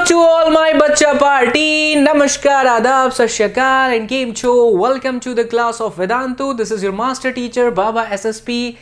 to all my बच्चा party. नमस्कार, आदाब, सत श्री अकाल and केम छो. Welcome to the class of Vedantu. This is your master teacher Baba SSP.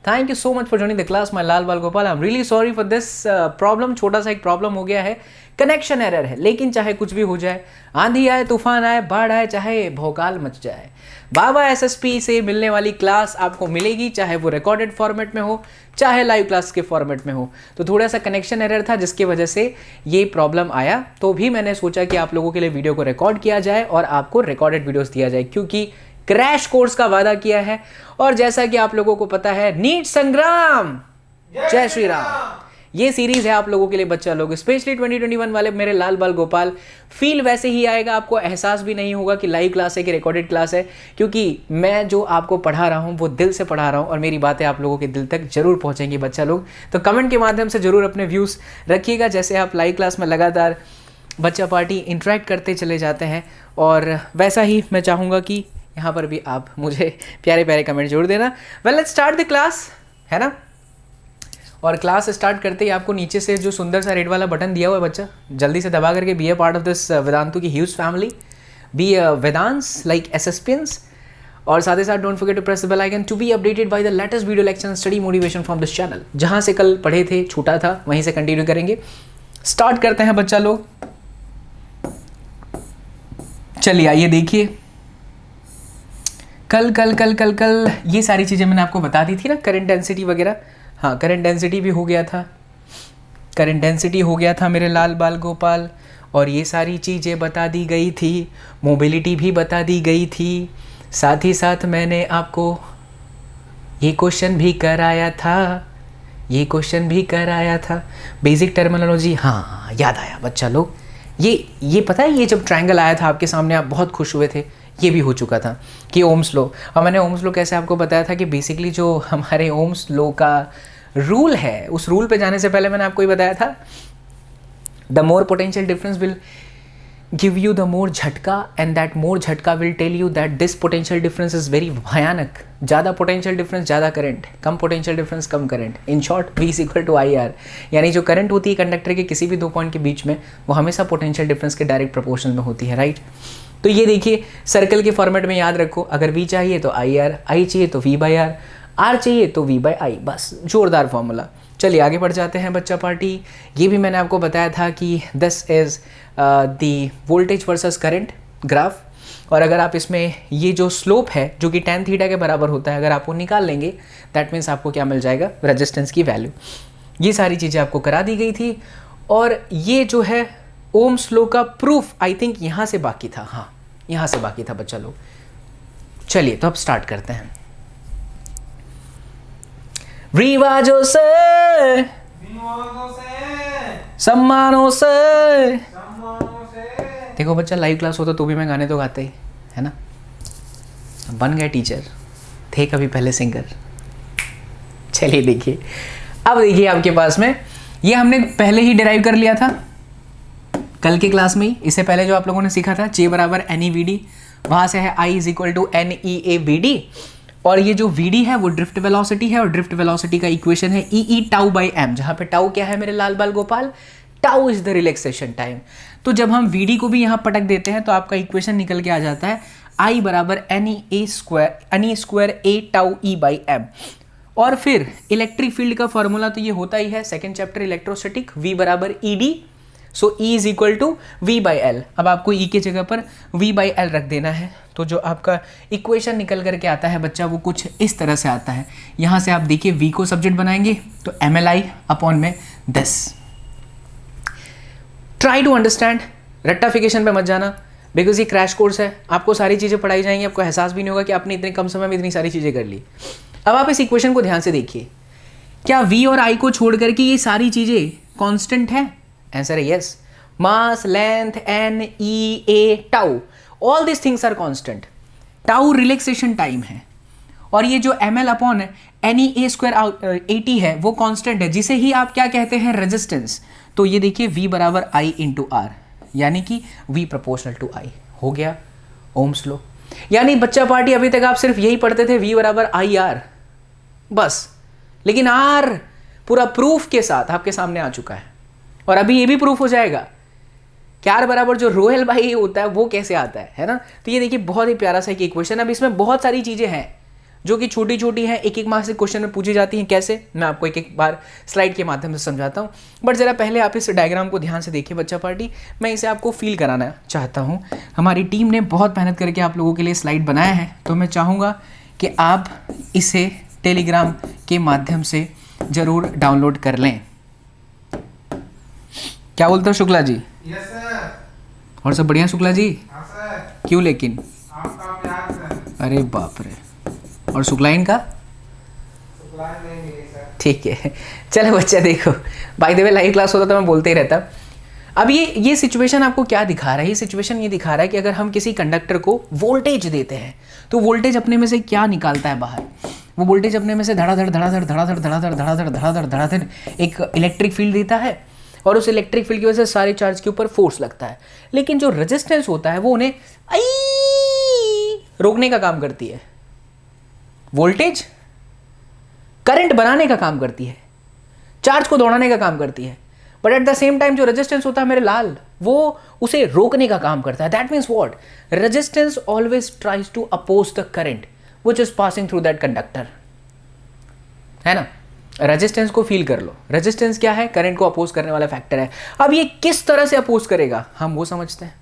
Thank you so much for joining the class, my लाल बाल Gopal. I'm really sorry for this problem. छोटा सा एक प्रॉब्लम हो गया है, कनेक्शन एरर है. लेकिन चाहे कुछ भी हो जाए, आंधी आए, तूफान आए, बाढ़ आए, चाहे भौकाल मच जाए, बाबा एसएसपी से मिलने वाली क्लास आपको मिलेगी, चाहे वो रिकॉर्डेड फॉर्मेट में हो, चाहे लाइव क्लास के फॉर्मेट में हो. तो थोड़ा सा कनेक्शन एरर था जिसकी वजह से ये प्रॉब्लम आया. तो भी मैंने सोचा कि आप लोगों के लिए वीडियो को रिकॉर्ड किया जाए और आपको रिकॉर्डेड वीडियोस दिया जाए, क्योंकि क्रैश कोर्स का वादा किया है. और जैसा कि आप लोगों को पता है, नीट संग्राम, जय श्री राम, ये सीरीज है आप लोगों के लिए बच्चा लोग. स्पेशली 2021 वाले मेरे लाल बाल गोपाल. फील वैसे ही आएगा, आपको एहसास भी नहीं होगा कि लाइव क्लास है कि रिकॉर्डेड क्लास है, क्योंकि मैं जो आपको पढ़ा रहा हूँ वो दिल से पढ़ा रहा हूँ और मेरी बातें आप लोगों के दिल तक जरूर पहुँचेंगी बच्चा लोग. तो कमेंट के माध्यम से जरूर अपने व्यूज़ रखिएगा. जैसे आप लाइव क्लास में लगातार बच्चा पार्टी इंटरेक्ट करते चले जाते हैं, और वैसा ही मैं चाहूँगा कि यहाँ पर भी आप मुझे प्यारे प्यारे कमेंट जरूर देना. Well, let's start the class, है ना. और क्लास स्टार्ट करते ही आपको नीचे से जो सुंदर सा रेड वाला बटन दिया हुआ है बच्चा, जल्दी से दबा करके be a part of this Vedantu की ह्यूज फैमिली, बी वेदांस लाइक एसएसपियंस. और साथ ही साथ don't forget to press the bell icon to be updated by the latest video lecture and study motivation from this channel. जहाँ से कल पढ़े थे, छूटा था, वहीं से कंटिन्यू करेंगे. स्टार्ट करते हैं बच्चा लोग. चलिए आइए देखिए, कल ये सारी चीज़ें मैंने आपको बता दी थी ना, करंट डेंसिटी वगैरह. हाँ, करंट डेंसिटी भी हो गया था, करंट डेंसिटी हो गया था मेरे लाल बाल गोपाल. और ये सारी चीज़ें बता दी गई थी, मोबिलिटी भी बता दी गई थी. साथ ही साथ मैंने आपको ये क्वेश्चन भी कराया था, बेसिक टर्मिनोलॉजी. हाँ, याद आया बच्चा लोग. ये पता है, ये जब ट्रायंगल आया था आपके सामने आप बहुत खुश हुए थे. ये भी हो चुका था कि ओम्स लॉ. और मैंने ओम्स लॉ कैसे आपको बताया था कि बेसिकली जो हमारे ओम्स लॉ का रूल है, उस रूल पे जाने से पहले मैंने आपको ये बताया था, the more potential difference will give you the more झटका, एंड दैट मोर झटका will tell you that this potential difference is very भयानक. ज़्यादा पोटेंशियल डिफरेंस ज़्यादा करंट, कम पोटेंशियल डिफरेंस कम current. In short, V equal to IR. यानी जो current होती है कंडक्टर के किसी भी दो पॉइंट के बीच में, वो हमेशा पोटेंशियल डिफरेंस के डायरेक्ट प्रोपोर्शनल में होती है, राइट. तो ये देखिए, सर्कल के फॉर्मेट में याद रखो, अगर V चाहिए तो IR, I चाहिए तो V/R, R चाहिए तो V/I. बस जोरदार फॉर्मूला. चलिए आगे बढ़ जाते हैं बच्चा पार्टी. ये भी मैंने आपको बताया था कि this is the voltage versus current graph. और अगर आप इसमें ये जो स्लोप है जो कि tan थीटा के बराबर होता है, अगर आप वो निकाल लेंगे, दैट मीन्स आपको क्या मिल जाएगा, रेजिस्टेंस की वैल्यू. ये सारी चीज़ें आपको करा दी गई थी. और ये जो है ओम्स लॉ का प्रूफ, आई थिंक यहाँ से बाकी था. हाँ, यहाँ से बाकी था बच्चा लोग. चलिए तो अब स्टार्ट करते हैं. रिवाजों से, सम्मानों से. देखो बच्चा, लाइव क्लास होता तो भी मैं गाने तो गाते ही, है ना. बन गए टीचर, थे कभी पहले सिंगर. चलिए देखिए, अब देखिए आपके पास में, ये हमने पहले ही डिराइव कर लिया था कल की क्लास में ही. इससे पहले जो आप लोगों ने सीखा था, J बराबर NEVD, वहाँ से है I is equal to NEAVD. और ये जो VD है वो ड्रिफ्ट वेलोसिटी है, और ड्रिफ्ट वेलोसिटी का इक्वेशन है EE टाउ बाई M, जहाँ पे टाउ क्या है मेरे लाल बाल Gopal, tau is the relaxation time. तो जब हम VD को भी यहाँ पटक देते हैं तो आपका इक्वेशन निकल के आ जाता है I बराबर NE square A tau E by M. और फिर इलेक्ट्रिक फील्ड का फॉर्मूला तो ये होता ही है, सेकेंड चैप्टर इलेक्ट्रोस्टैटिक, V बराबर ED, so E is equal to V/L. अब आपको E की जगह पर V/L रख देना है. तो जो आपका इक्वेशन निकल करके आता है बच्चा, वो कुछ इस तरह से आता है. यहाँ से आप देखिए, V को सब्जेक्ट बनाएंगे तो MLI अपॉन में 10. ट्राई टू अंडरस्टैंड, रट्टाफिकेशन पे मत जाना, बिकॉज ये क्रैश कोर्स है. आपको सारी चीज़ें पढ़ाई जाएंगी, आपको एहसास भी नहीं होगा कि आपने इतने कम समय में इतनी सारी चीज़ें कर ली. अब आप इस इक्वेशन को ध्यान से देखिए, क्या V और I को छोड़ करके ये सारी चीज़ें कॉन्स्टेंट है? आंसर है yes. Mass, length, N, E, A, tau, all this things are constant. Tau relaxation time है, और ये जो ML अपॉन NE स्क्वायर 80 है वो कॉन्स्टेंट है, जिसे ही आप क्या कहते हैं, रेजिस्टेंस. तो ये देखिए, V बराबर I इंटू R, यानी कि V प्रोपोर्शनल टू I हो गया ओम्स लॉ. यानी बच्चा पार्टी, अभी तक आप सिर्फ यही पढ़ते थे, V बराबर IR बस, लेकिन R पूरा प्रूफ के साथ आपके सामने आ चुका है. और अभी ये भी प्रूफ हो जाएगा क्या आर बराबर जो रो एल बाई ए होता है वो कैसे आता है ना। तो ये देखिए बहुत ही प्यारा सा एक इक्वेशन। अब इसमें बहुत सारी चीज़ें हैं जो कि छोटी छोटी हैं, एक एक मार्क्स से क्वेश्चन में पूछी जाती हैं। कैसे, मैं आपको एक एक बार स्लाइड के माध्यम से समझाता हूँ, बट ज़रा पहले आप इस डायग्राम को ध्यान से देखिए बच्चा पार्टी। मैं इसे आपको फील कराना चाहता हूँ। हमारी टीम ने बहुत मेहनत करके आप लोगों के लिए स्लाइड बनाया है, तो मैं चाहूँगा कि आप इसे टेलीग्राम के माध्यम से ज़रूर डाउनलोड कर लें। क्या बोलते हो शुक्ला जी? Yes sir. और सब बढ़िया शुक्ला जी? हाँ सर। क्यों लेकिन? आपका प्यार सर। अरे बाप रे। और शुक्लाइन का? शुक्लाइन नहीं मिली सर। ठीक है, चलो बच्चा देखो, by the way live class होता तो मैं बोलते ही रहता। अब ये सिचुएशन आपको क्या दिखा रहा है? ये सिचुएशन ये दिखा रहा है कि अगर हम किसी कंडक्टर को वोल्टेज देते हैं तो वोल्टेज अपने में से क्या निकालता है बाहर? वो वोल्टेज अपने में से धड़ाधड़ धड़ाधड़ धड़ाधड़ धड़ाधड़ धड़ाधड़ धड़ाधड़ धड़ाधड़ एक इलेक्ट्रिक फील्ड देता है, और उस इलेक्ट्रिक फील्ड की वजह से सारे चार्ज के ऊपर फोर्स लगता है। लेकिन जो रेजिस्टेंस होता है वो उन्हें रोकने का काम करती है। वोल्टेज करंट बनाने का काम करती है, चार्ज को दौड़ाने का काम करती है, but at the same time जो रेजिस्टेंस होता है मेरे लाल, वो उसे रोकने का काम करता है। That means what? Resistance always tries to oppose the current which is passing through that conductor, है ना। रेजिस्टेंस को फील कर लो। रेजिस्टेंस क्या है? करंट को अपोज करने वाला फैक्टर है। अब ये किस तरह से अपोज करेगा हम वो समझते हैं।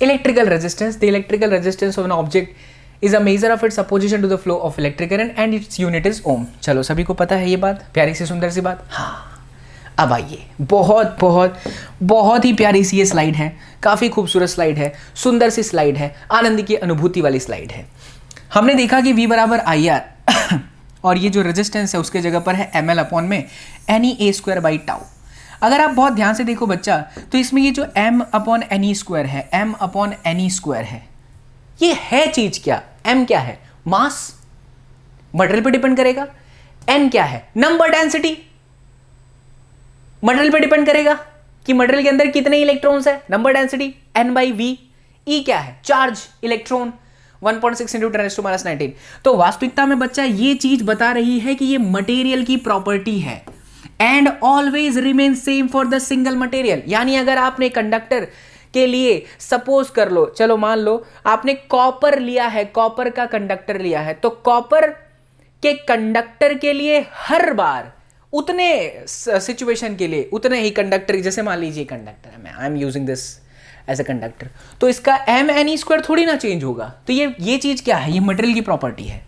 Electrical resistance, the electrical resistance of an object is a measure of its opposition to the flow of electric current and its unit is ohm. चलो सभी को पता है ये बात, प्यारी सी सुंदर सी बात। हाँ, अब आइए, बहुत बहुत बहुत ही प्यारी सी ये स्लाइड है, काफ़ी खूबसूरत स्लाइड है, सुंदर सी स्लाइड है, आनंद की अनुभूति वाली स्लाइड है। हमने देखा कि V बराबर आई आर और ये जो रेजिस्टेंस है उसके जगह पर है ml अपॉन में any A square by tau. अगर आप बहुत ध्यान से देखो बच्चा, तो इसमें ये जो m अपॉन एनी स्क्वायर है, m अपॉन एनी स्क्वायर है, ये है चीज क्या? m क्या है? मास, मटेरियल पे डिपेंड करेगा। n क्या है? नंबर डेंसिटी, मटेरियल पे डिपेंड करेगा कि मटेरियल के अंदर कितने इलेक्ट्रॉन्स है, number density n by V. e क्या है? Charge, electron, 1.6 into 10⁻⁹। तो वास्तविकता में बच्चा ये चीज बता रही है कि ये मटेरियल की प्रॉपर्टी है and always remain same for the single material. यानी अगर आपने कंडक्टर के लिए सपोज कर लो, चलो मान लो आपने कॉपर लिया है, कॉपर का कंडक्टर लिया है, तो कॉपर के कंडक्टर के लिए हर बार उतने सिचुएशन के लिए उतने ही कंडक्टर, जैसे मान लीजिए कंडक्टर है, मैं I am using this as a conductor, तो इसका एम एन ई स्क्वायर थोड़ी ना चेंज होगा। तो ये चीज क्या है? ये मटेरियल की प्रॉपर्टी है।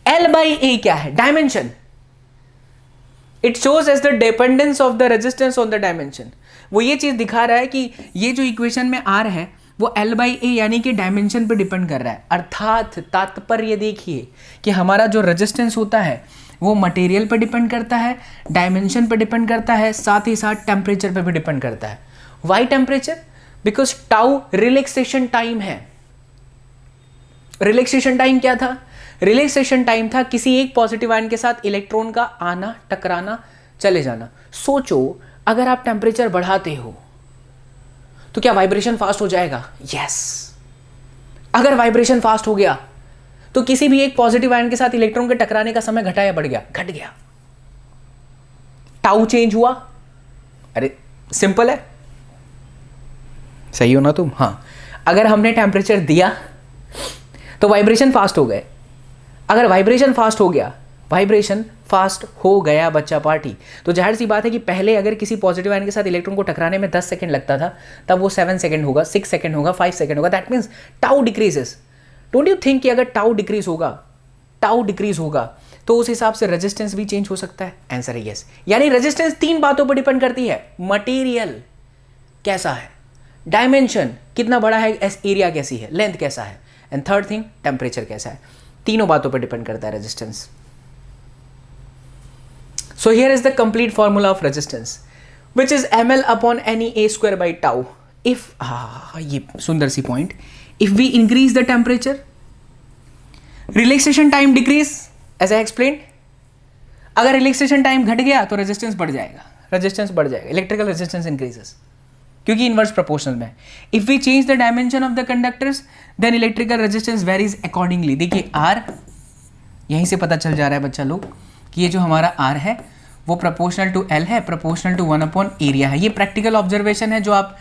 एल बाई ए क्या है? Dimension. It shows as the dependence of the resistance on the dimension. वो ये चीज दिखा रहा है कि ये जो इक्वेशन में आर है वो एल बाई ए यानी कि डायमेंशन पे डिपेंड कर रहा है। अर्थात तात्पर्य देखिए कि हमारा जो रेजिस्टेंस होता है वो मटेरियल पे डिपेंड करता है, डायमेंशन पे डिपेंड करता है, साथ ही साथ टेम्परेचर पे भी डिपेंड करता है। Why temperature? Because tau relaxation time है। रिलैक्सेशन टाइम क्या था? रिलैक्सेशन टाइम था किसी एक पॉजिटिव आयन के साथ इलेक्ट्रॉन का आना, टकराना, चले जाना। सोचो अगर आप टेम्परेचर बढ़ाते हो तो क्या वाइब्रेशन फास्ट हो जाएगा? यस। अगर वाइब्रेशन फास्ट हो गया तो किसी भी एक पॉजिटिव आयन के साथ इलेक्ट्रॉन के टकराने का समय घटा या बढ़ गया? घट गया। टाउ चेंज हुआ। अरे सिंपल है, सही हो ना तुम? हाँ, अगर हमने टेम्परेचर दिया तो वाइब्रेशन फास्ट हो गए। अगर वाइब्रेशन फास्ट हो गया, वाइब्रेशन फास्ट हो गया बच्चा पार्टी, तो जाहिर सी बात है कि पहले अगर किसी पॉजिटिव आयन के साथ इलेक्ट्रॉन को टकराने में 10 सेकंड लगता था, तब वो 7 सेकंड होगा, 6 सेकंड होगा, 5 सेकंड होगा। That means tau decreases. Don't you think कि अगर टाउ डिक्रीज होगा तो उस हिसाब से रेजिस्टेंस भी चेंज हो सकता है? आंसर है यस। यानी रेजिस्टेंस 3 बातों पर डिपेंड करती है। मटेरियल कैसा है, डायमेंशन कितना बड़ा है, एरिया कैसी है, लेंथ कैसा है, एंड थर्ड थिंग टेम्परेचर कैसा है। तीनों बातों पर डिपेंड करता है resistance. So here is the complete formula of resistance which is ml upon N E A square by tau. If ये सुंदर सी point, if we increase the temperature relaxation time decrease as I explain. अगर relaxation time घट गया तो resistance बढ़ जाएगा, electrical resistance increases, क्योंकि इनवर्स प्रोपोर्शनल में। If we change the dimension of the conductors then electrical resistance varies accordingly. देखिए R, यहीं से पता चल जा रहा है बच्चा लोग कि ये जो हमारा आर है वो प्रोपोर्शनल टू एल है, प्रोपोर्शनल टू 1/एरिया है। ये प्रैक्टिकल ऑब्जर्वेशन है जो आप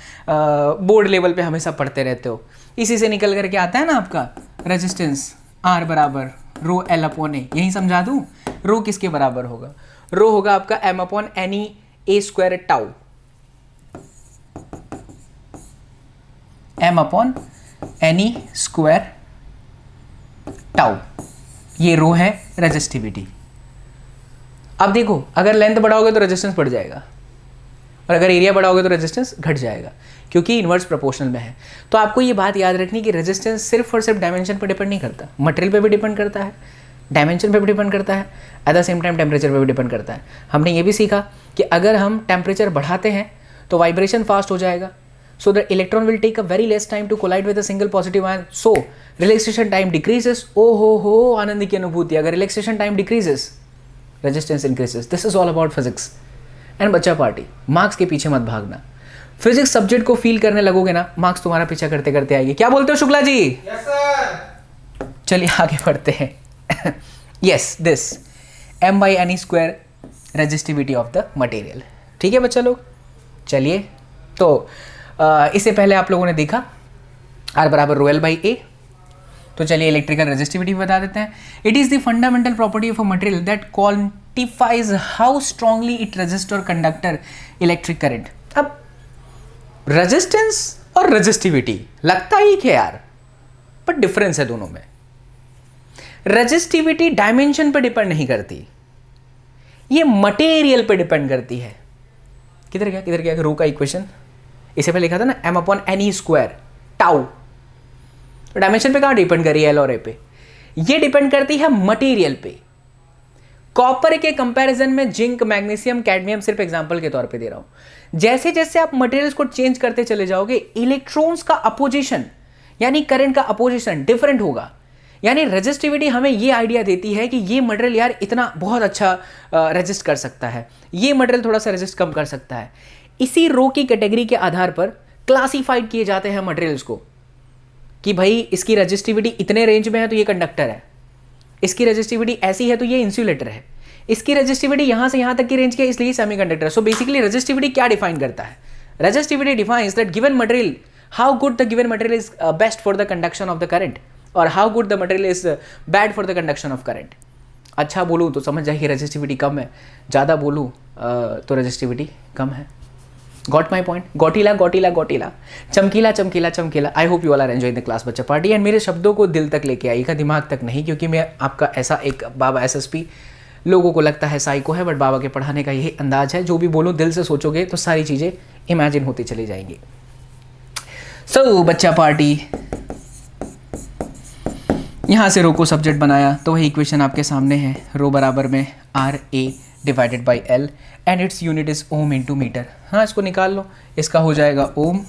बोर्ड लेवल पे हमेशा पढ़ते रहते हो। इसी से निकल करके आता है ना आपका रेजिस्टेंस R बराबर रो L/A। यही समझा दूँ, रो किसके बराबर होगा? रो होगा आपका M/NE A² tau, M/NE² tau. ये रो है रेजिस्टिविटी। अब देखो, अगर लेंथ बढ़ाओगे तो रेजिस्टेंस बढ़ जाएगा, और अगर एरिया बढ़ाओगे तो रेजिस्टेंस घट जाएगा, क्योंकि इन्वर्स प्रोपोर्शनल में है। तो आपको ये बात याद रखनी कि रेजिस्टेंस सिर्फ और सिर्फ डायमेंशन पर डिपेंड नहीं करता, मटेरियल पे भी डिपेंड करता है, डायमेंशन पे भी डिपेंड करता है, at the same time temperature पे भी डिपेंड करता है। हमने ये भी सीखा कि अगर हम टेम्परेचर बढ़ाते हैं तो वाइब्रेशन फास्ट हो जाएगा, so the electron will take a very less time to collide with a single positive ion, so relaxation time decreases. ओ हो आनंद की अनुभूति, अगर relaxation time decreases resistance increases. This is all about physics. And बच्चा party, marks के पीछे मत भागना। फिजिक्स सब्जेक्ट को फील करने लगोगे ना, मार्क्स तुम्हारा पीछा करते करते आएगी। क्या बोलते हो शुक्ला जी? Yes sir. चलिए आगे बढ़ते हैं। Yes, this M/NE² resistivity of the material. ठीक है बच्चा लोग, चलिए तो इससे पहले आप लोगों ने देखा R बराबर ρL/A। तो चलिए इलेक्ट्रिकल रेजिस्टिविटी बता देते हैं। It is the fundamental property of a material that quantifies how strongly it resist और कंडक्टर इलेक्ट्रिक करंट। अब रेजिस्टेंस और रेजिस्टिविटी लगता ही क्या यार, पर डिफरेंस है दोनों में। रेजिस्टिविटी डायमेंशन पे डिपेंड नहीं करती, ये मटेरियल पे डिपेंड करती है। किधर गया रो का इक्वेशन? इसे पे लिखा था ना M/NE² टाउ। तो डायमेंशन पे कहाँ डिपेंड करी है? L और A पे। ये डिपेंड करती है मटेरियल पे। कॉपर के कंपैरिजन में जिंक, मैग्नीशियम, कैडमियम सिर्फ एग्जांपल के तौर पे दे रहा हूं। जैसे जैसे आप मटेरियल्स को चेंज करते चले जाओगे, इलेक्ट्रॉन्स का अपोजिशन यानी करंट का अपोजिशन डिफरेंट होगा। यानी रेजिस्टिविटी हमें ये आइडिया देती है कि ये मटेरियल यार इतना बहुत अच्छा रेजिस्ट कर सकता है, ये मटेरियल थोड़ा सा रेजिस्ट कम कर सकता है। इसी रो की कैटेगरी के आधार पर क्लासिफाइड किए जाते हैं मटेरियल्स को कि भाई इसकी रेजिस्टिविटी इतने रेंज में है तो ये कंडक्टर है, इसकी रेजिस्टिविटी ऐसी है तो ये इंसुलेटर है, इसकी रेजिस्टिविटी यहाँ से यहाँ तक की रेंज की है इसलिए सेमीकंडक्टर है। सो बेसिकली रेजिस्टिविटी क्या डिफाइन करता है? Resistivity defines that given material, how good the given material is best for the conduction of the current, और how good the material is bad for the conduction of current. अच्छा बोलूँ तो समझ जाइए resistivity कम है, ज़्यादा बोलूँ तो रेजिस्टिविटी कम है। Got my point? गोटीला गोटीला गोटीला, चमकीला चमकीला चमकीला। I hope you all are enjoying the class बच्चा पार्टी। एंड मेरे शब्दों को दिल तक लेके आइएगा, दिमाग तक नहीं, क्योंकि मैं आपका ऐसा एक बाबा SSP, लोगों को लगता है साइको है, बट बाबा के पढ़ाने का यही अंदाज है। जो भी बोलूँ दिल से सोचोगे तो सारी चीज़ें इमेजिन होती चली जाएंगी। सो बच्चा पार्टी, यहाँ से रो को सब्जेक्ट बनाया तो वही इक्वेशन आपके सामने है। रो बराबर में RA divided by L and its unit is ohm into meter. हाँ, इसको निकाल लो, इसका हो जाएगा ohm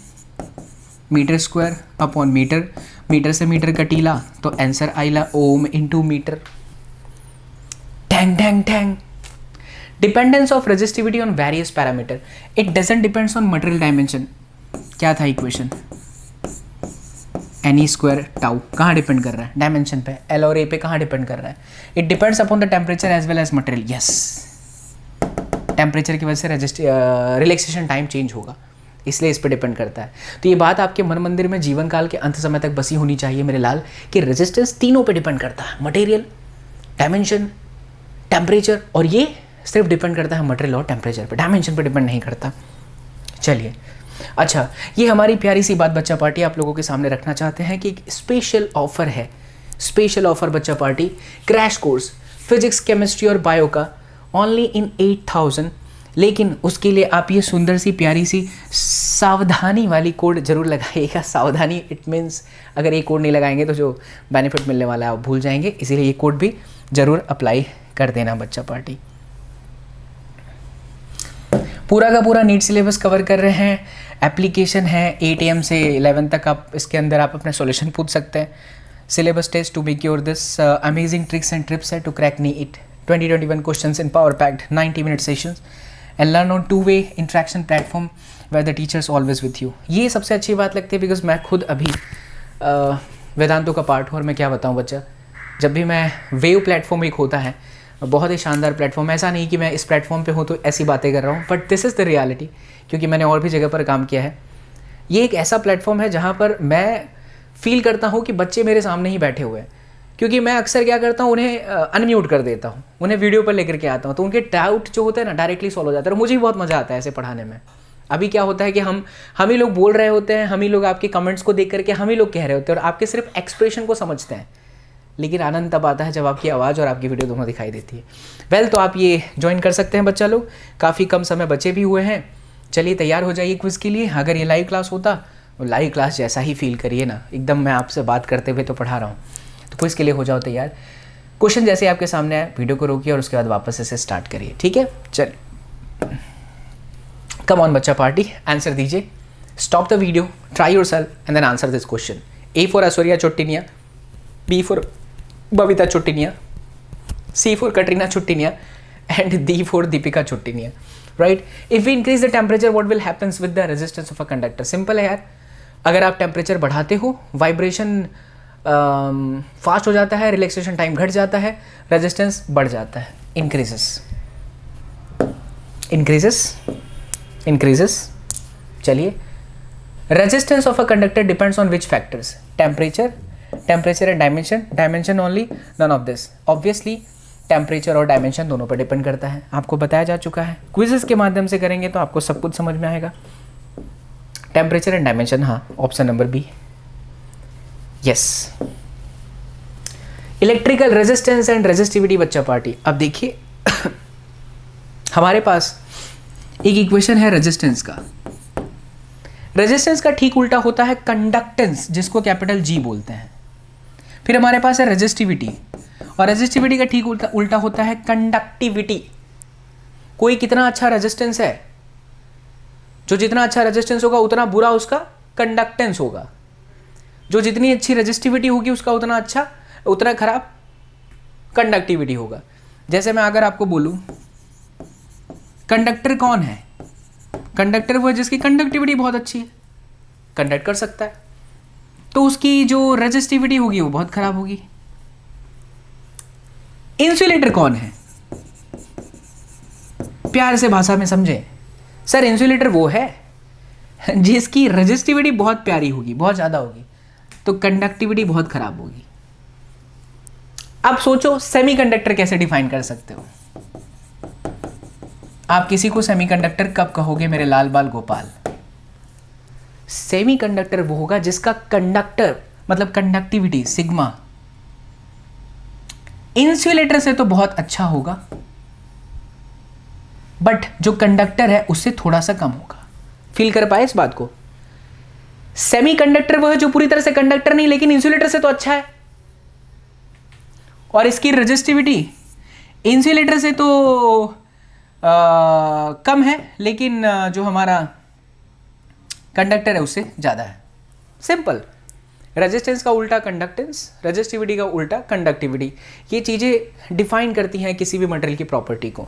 meter square upon meter. Meter से मीटर कटीला तो आंसर आइला ओम इंटू मीटर। टैंग टैंग टैंग। Dependence of resistivity on various parameter, it doesn't depends on material dimension. क्या था इक्वेशन? NE² टाउ कहाँ डिपेंड कर रहा है? डायमेंशन पे। L और A पे कहाँ डिपेंड कर रहा है? It depends upon the temperature as well as material. Yes, temperature की वजह से रिलैक्सेशन टाइम चेंज होगा, इसलिए इस पर डिपेंड करता है। तो ये बात आपके मन मंदिर में जीवन काल के अंत समय तक बसी होनी चाहिए मेरे लाल, कि रेजिस्टेंस तीनों पे डिपेंड करता है, मटेरियल, डायमेंशन, टेम्परेचर, और ये सिर्फ डिपेंड करता है मटेरियल और टेम्परेचर पे, डायमेंशन पे डिपेंड नहीं करता। चलिए, अच्छा, ये हमारी प्यारी सी बात बच्चा पार्टी आप लोगों के सामने रखना चाहते हैं कि एक स्पेशल ऑफर है, स्पेशल ऑफर बच्चा party, crash course physics, chemistry और बायो का ओनली इन 8000। लेकिन उसके लिए आप ये सुंदर सी प्यारी सी सावधानी वाली कोड जरूर लगाइएगा। सावधानी इट मीन्स अगर ये कोड नहीं लगाएंगे तो जो बेनिफिट मिलने वाला है आप भूल जाएंगे, इसीलिए ये कोड भी ज़रूर अप्लाई कर देना बच्चा पार्टी। पूरा का पूरा नीट सिलेबस कवर कर रहे हैं, एप्लीकेशन है 8 AM से 11 तक, आप इसके अंदर आप अपने सॉल्यूशन पूछ सकते हैं। Syllabus test to make your this amazing tricks and trips है to crack NEET 2021 questions in power packed 90-minute sessions and learn on 2-way interaction platform where the teachers always with you. ये सबसे अच्छी बात लगती है, because मैं खुद अभी वेदांतों का पार्ट हूँ, और मैं क्या बताऊँ बच्चा, जब भी मैं वेव प्लेटफॉर्म एक होता है बहुत ही शानदार प्लेटफॉर्म। ऐसा नहीं कि मैं इस प्लेटफॉर्म पे हूँ तो ऐसी बातें कर रहा हूँ, but this is the reality, क्योंकि मैंने और भी जगह पर काम किया है। ये एक ऐसा प्लेटफॉर्म है जहाँ पर मैं फील करता हूँ कि बच्चे मेरे सामने ही बैठे हुए हैं, क्योंकि मैं अक्सर क्या करता हूँ, उन्हें अनम्यूट कर देता हूँ, उन्हें वीडियो पर लेकर के आता हूँ, तो उनके डाउट जो होते हैं ना डायरेक्टली सॉल्व हो जाता है और मुझे भी बहुत मज़ा आता है ऐसे पढ़ाने में। अभी क्या होता है कि हम ही लोग बोल रहे होते हैं, हम ही लोग आपके कमेंट्स को देख करके हम ही लोग कह रहे होते हैं और आपके सिर्फ एक्सप्रेशन को समझते हैं, लेकिन आनंद तब आता है जब आपकी आवाज़ और आपकी वीडियो दोनों दिखाई देती है। वेल, तो आप ये ज्वाइन कर सकते हैं बच्चा लोग, काफ़ी कम समय बचे भी हुए हैं। चलिए तैयार हो जाइए क्विज़ के लिए। अगर ये लाइव क्लास होता तो लाइव क्लास जैसा ही फील करिए ना, एकदम मैं आपसे बात करते हुए तो पढ़ा रहा हूँ। तो क्विज़ के लिए हो जाओ तैयार। क्वेश्चन जैसे आपके सामने आए, वीडियो को रोकिए और उसके बाद वापस इसे स्टार्ट करिए, ठीक है? चलिए, कम ऑन बच्चा पार्टी, आंसर दीजिए। Stop the video, try yourself and then answer this question. A for Aishwarya Chottiniya, B for Babita Chottiniya, C for Katrina Chottiniya and D for Deepika Chottiniya, right? If we increase the temperature what will happens with the resistance of a conductor? Simple है यार, अगर आप temperature बढ़ाते हो vibration fast हो जाता है, relaxation time घट जाता है, रेजिस्टेंस बढ़ जाता है, इंक्रीजेस। चलिए, resistance of a conductor depends on which factors? Temperature and dimension only, none of this. Obviously temperature और डायमेंशन दोनों पर डिपेंड करता है, आपको बताया जा चुका है। क्विज़ेस के माध्यम से करेंगे तो आपको सब कुछ समझ में आएगा। टेम्परेचर एंड डायमेंशन, हाँ, option number B, yes. Electrical resistance and resistivity बच्चा पार्टी। अब देखिए हमारे पास एक इक्वेशन है रेजिस्टेंस का। रेजिस्टेंस का ठीक उल्टा होता है कंडक्टेंस, जिसको कैपिटल जी बोलते हैं। फिर हमारे पास है रेजिस्टिविटी, और रेजिस्टिविटी का ठीक उल्टा होता है कंडक्टिविटी। कोई कितना अच्छा रेजिस्टेंस है, जो जितना अच्छा रेजिस्टेंस होगा उतना बुरा उसका कंडक्टेंस होगा। जो जितनी अच्छी रेजिस्टिविटी होगी उसका उतना खराब कंडक्टिविटी होगा। जैसे मैं अगर आपको बोलूं कंडक्टर कौन है, कंडक्टर वो है जिसकी कंडक्टिविटी बहुत अच्छी है, कंडक्ट कर सकता है, तो उसकी जो रेजिस्टिविटी होगी वो बहुत खराब होगी। इंसुलेटर कौन है? प्यार से भाषा में समझे सर, इंसुलेटर वो है जिसकी रेजिस्टिविटी बहुत प्यारी होगी, बहुत ज़्यादा होगी, तो कंडक्टिविटी बहुत खराब होगी। अब सोचो सेमीकंडक्टर कैसे डिफाइन कर सकते हो? आप किसी को सेमीकंडक्टर कब कहोगे मेरे लाल बाल गोपाल? सेमीकंडक्टर वो होगा जिसका कंडक्टर मतलब कंडक्टिविटी सिग्मा इंसुलेटर से तो बहुत अच्छा होगा, बट जो कंडक्टर है उससे थोड़ा सा कम होगा। फील कर पाए इस बात को? सेमीकंडक्टर वो है जो पूरी तरह से कंडक्टर नहीं, लेकिन इंसुलेटर से तो अच्छा है, और इसकी रेजिस्टिविटी इंसुलेटर से तो कम है, लेकिन जो हमारा कंडक्टर है उससे ज़्यादा है। सिंपल, रेजिस्टेंस का उल्टा कंडक्टेंस, रेजिस्टिविटी का उल्टा कंडक्टिविटी, ये चीज़ें डिफाइन करती हैं किसी भी मटेरियल की प्रॉपर्टी को।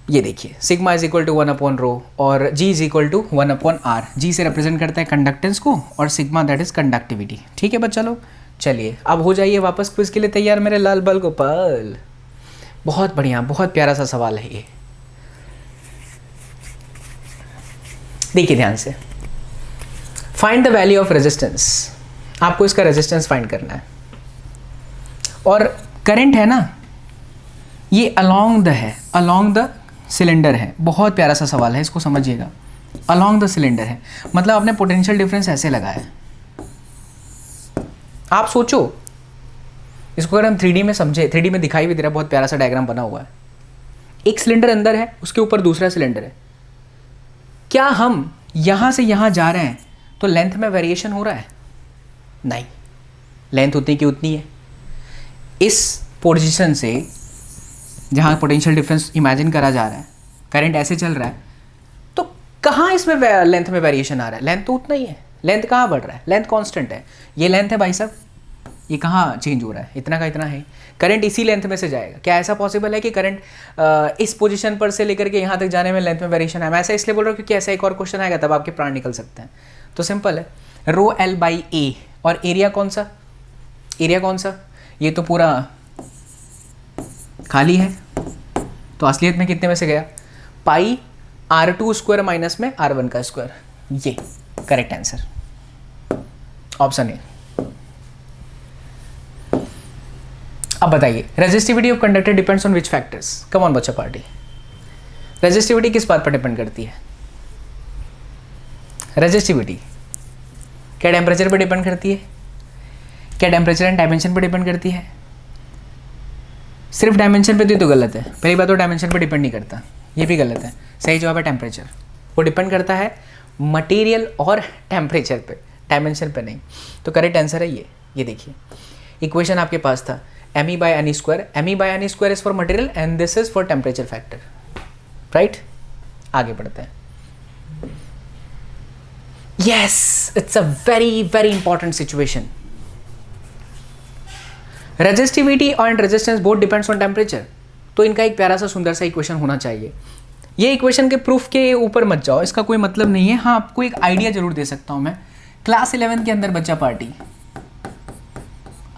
ये देखिए, सिग्मा इज इक्वल टू 1/ρ और जी इज इक्वल टू 1/r। जी से रिप्रेजेंट करता है कंडक्टेंस को और सिग्मा दैट इज कंडक्टिविटी। ठीक है बच्चा लोग, चलिए अब हो जाइए वापस क्विज के लिए तैयार मेरे लाल बाल गोपाल। बहुत बढ़िया, बहुत प्यारा सा सवाल है ये, देखिए ध्यान से। Find the value of resistance, आपको इसका रेजिस्टेंस फाइंड करना है। और करंट है ना, ये अलोंग द है, अलोंग द सिलेंडर है। बहुत प्यारा सा सवाल है, इसको समझिएगा। अलोंग द सिलेंडर है मतलब आपने पोटेंशियल डिफरेंस ऐसे लगाया है। आप सोचो इसको, अगर हम 3D में समझे, 3D में दिखाई भी दे रहा है, बहुत प्यारा सा डायग्राम बना हुआ है। एक सिलेंडर अंदर है, उसके ऊपर दूसरा सिलेंडर है। क्या हम यहां से यहां जा रहे हैं तो लेंथ में वेरिएशन हो रहा है? नहीं, लेंथ उतनी की उतनी है। इस पोजीशन से जहां पोटेंशियल डिफरेंस इमेजिन करा जा रहा है, करंट ऐसे चल रहा है, तो कहाँ इसमें लेंथ में वेरिएशन आ रहा है? लेंथ तो उतना ही है। लेंथ कहाँ बढ़ रहा है? लेंथ कांस्टेंट है। ये लेंथ है भाई साहब, ये कहाँ चेंज हो रहा है? इतना का इतना है। करंट इसी लेंथ में से जाएगा। क्या ऐसा पॉसिबल है कि करंट इस पोजीशन पर से लेकर के यहाँ तक जाने में लेंथ में वेरिएशन है? मैं ऐसा इसलिए बोल रहा हूँ क्योंकि ऐसा एक और क्वेश्चन आएगा, तब आपके प्राण निकल सकते हैं। तो सिंपल है, ρl/a। और एरिया कौन सा? एरिया कौन सा? ये तो पूरा खाली है, तो असलियत में कितने में से गया? पाई R2 स्क्वायर माइनस में R1 का स्क्वायर, ये करेक्ट आंसर, ऑप्शन ए। अब बताइए, resistivity of conductor depends on which factors? Come on बच्चा पार्टी, रेजिस्टिविटी किस बात पर डिपेंड करती है? रेजिस्टिविटी क्या टेम्परेचर पर डिपेंड करती है? क्या टेम्परेचर एंड डायमेंशन पर डिपेंड करती है? सिर्फ डायमेंशन पे तो गलत है। पहली बात तो डायमेंशन पे डिपेंड नहीं करता, ये भी गलत है। सही जवाब है टेम्परेचर। वो डिपेंड करता है मटेरियल और टेम्परेचर पे, डायमेंशन पे नहीं। तो करेक्ट आंसर है ये देखिए इक्वेशन आपके पास था me by n square, me by n square is for material and this is for temperature factor, right? आगे बढ़ते हैं। Yes, it's a very important situation. Resistivity and resistance both depends on temperature. तो इनका एक प्यारा सा सुंदर सा इक्वेशन होना चाहिए। ये इक्वेशन के प्रूफ के ऊपर मत जाओ, इसका कोई मतलब नहीं है। हाँ, आपको एक आइडिया जरूर दे सकता हूँ मैं। क्लास 11 के अंदर बच्चा पार्टी,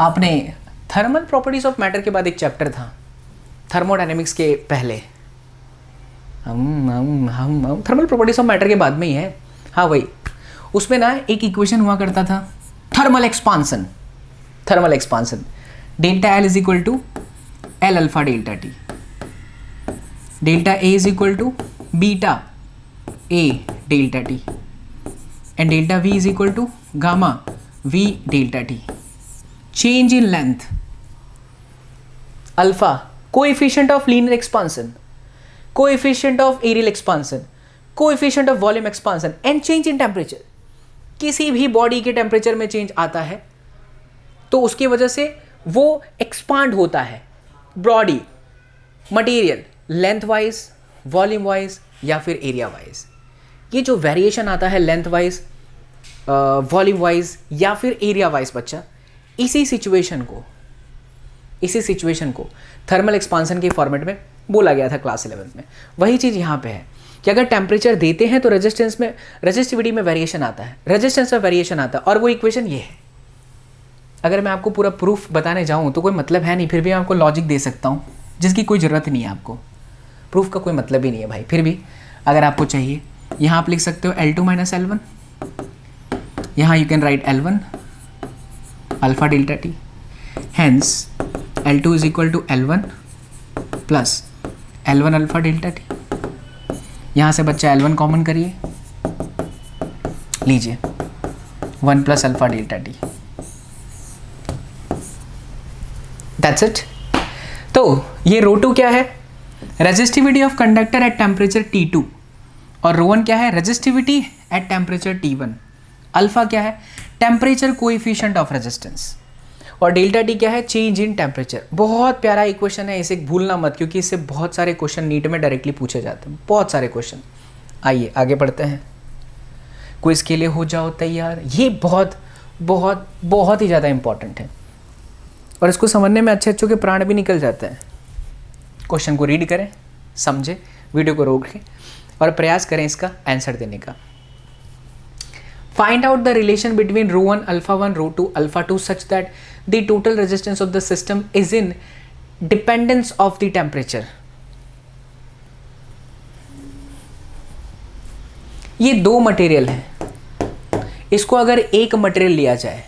आपने थर्मल प्रॉपर्टीज ऑफ मैटर के बाद एक चैप्टर था थर्मोडायनेमिक्स के पहले, हम थर्मल प्रॉपर्टीज ऑफ मैटर के बाद में ही है। हाँ वही, उसमें ना एक इक्वेशन हुआ करता था thermal expansion, delta L is equal to L alpha delta T, delta A is equal to beta A delta T and delta V is equal to gamma V delta T. Change in length alpha, coefficient of linear expansion, coefficient of areal expansion, coefficient of volume expansion and change in temperature. किसी भी body के temperature में change आता है तो उसकी वजह से वो एक्सपांड होता है body, material, length wise, volume wise या फिर एरिया वाइज। ये जो वेरिएशन आता है लेंथ वाइज, वॉल्यूम वाइज या फिर एरिया वाइज बच्चा, इसी सिचुएशन को थर्मल एक्सपांसन के फॉर्मेट में बोला गया था क्लास 11 में। वही चीज़ यहाँ पे है कि अगर टेम्परेचर देते हैं तो रेजिस्टेंस में, रेजिस्टिविटी में वेरिएशन आता है, रेजिस्टेंस में वेरिएशन आता है, और वो इक्वेशन ये है। अगर मैं आपको पूरा प्रूफ बताने जाऊँ तो कोई मतलब है नहीं, फिर भी मैं आपको लॉजिक दे सकता हूँ जिसकी कोई ज़रूरत नहीं है। आपको प्रूफ का कोई मतलब ही नहीं है भाई। फिर भी अगर आपको चाहिए, यहाँ आप लिख सकते हो L2 माइनस L1, यहाँ you can write L1 alpha delta T, hence L2 is equal to L1 plus L1 alpha delta T. यहाँ से बच्चा L1 कॉमन करिए, लीजिए 1 plus alpha delta T, that's it. तो ये ρ2 क्या है? Resistivity of conductor at temperature T2, और ρ1 क्या है? Resistivity at temperature T1। Alpha क्या है? टेम्परेचर कोएफिशिएंट ऑफ रेजिस्टेंस, और डेल्टा टी क्या है? Change in temperature. बहुत प्यारा इक्वेशन है, इसे भूलना मत, क्योंकि इससे बहुत सारे क्वेश्चन नीट में डायरेक्टली पूछे जाते हैं, बहुत सारे क्वेश्चन। आइए आगे बढ़ते हैं, क्विज के लिए हो जाओ तैयार। ये बहुत बहुत बहुत ही ज़्यादा इंपॉर्टेंट है और इसको समझने में अच्छे अच्छों के प्राण भी निकल जाते हैं। क्वेश्चन को रीड करें, समझें, वीडियो को रोकें और प्रयास करें इसका आंसर देने का। Find out the relation between ρ1 alpha 1 ρ2 alpha 2 such that the total resistance of the system is in dependence of the temperature. ये दो मटेरियल है, इसको अगर एक मटेरियल लिया जाए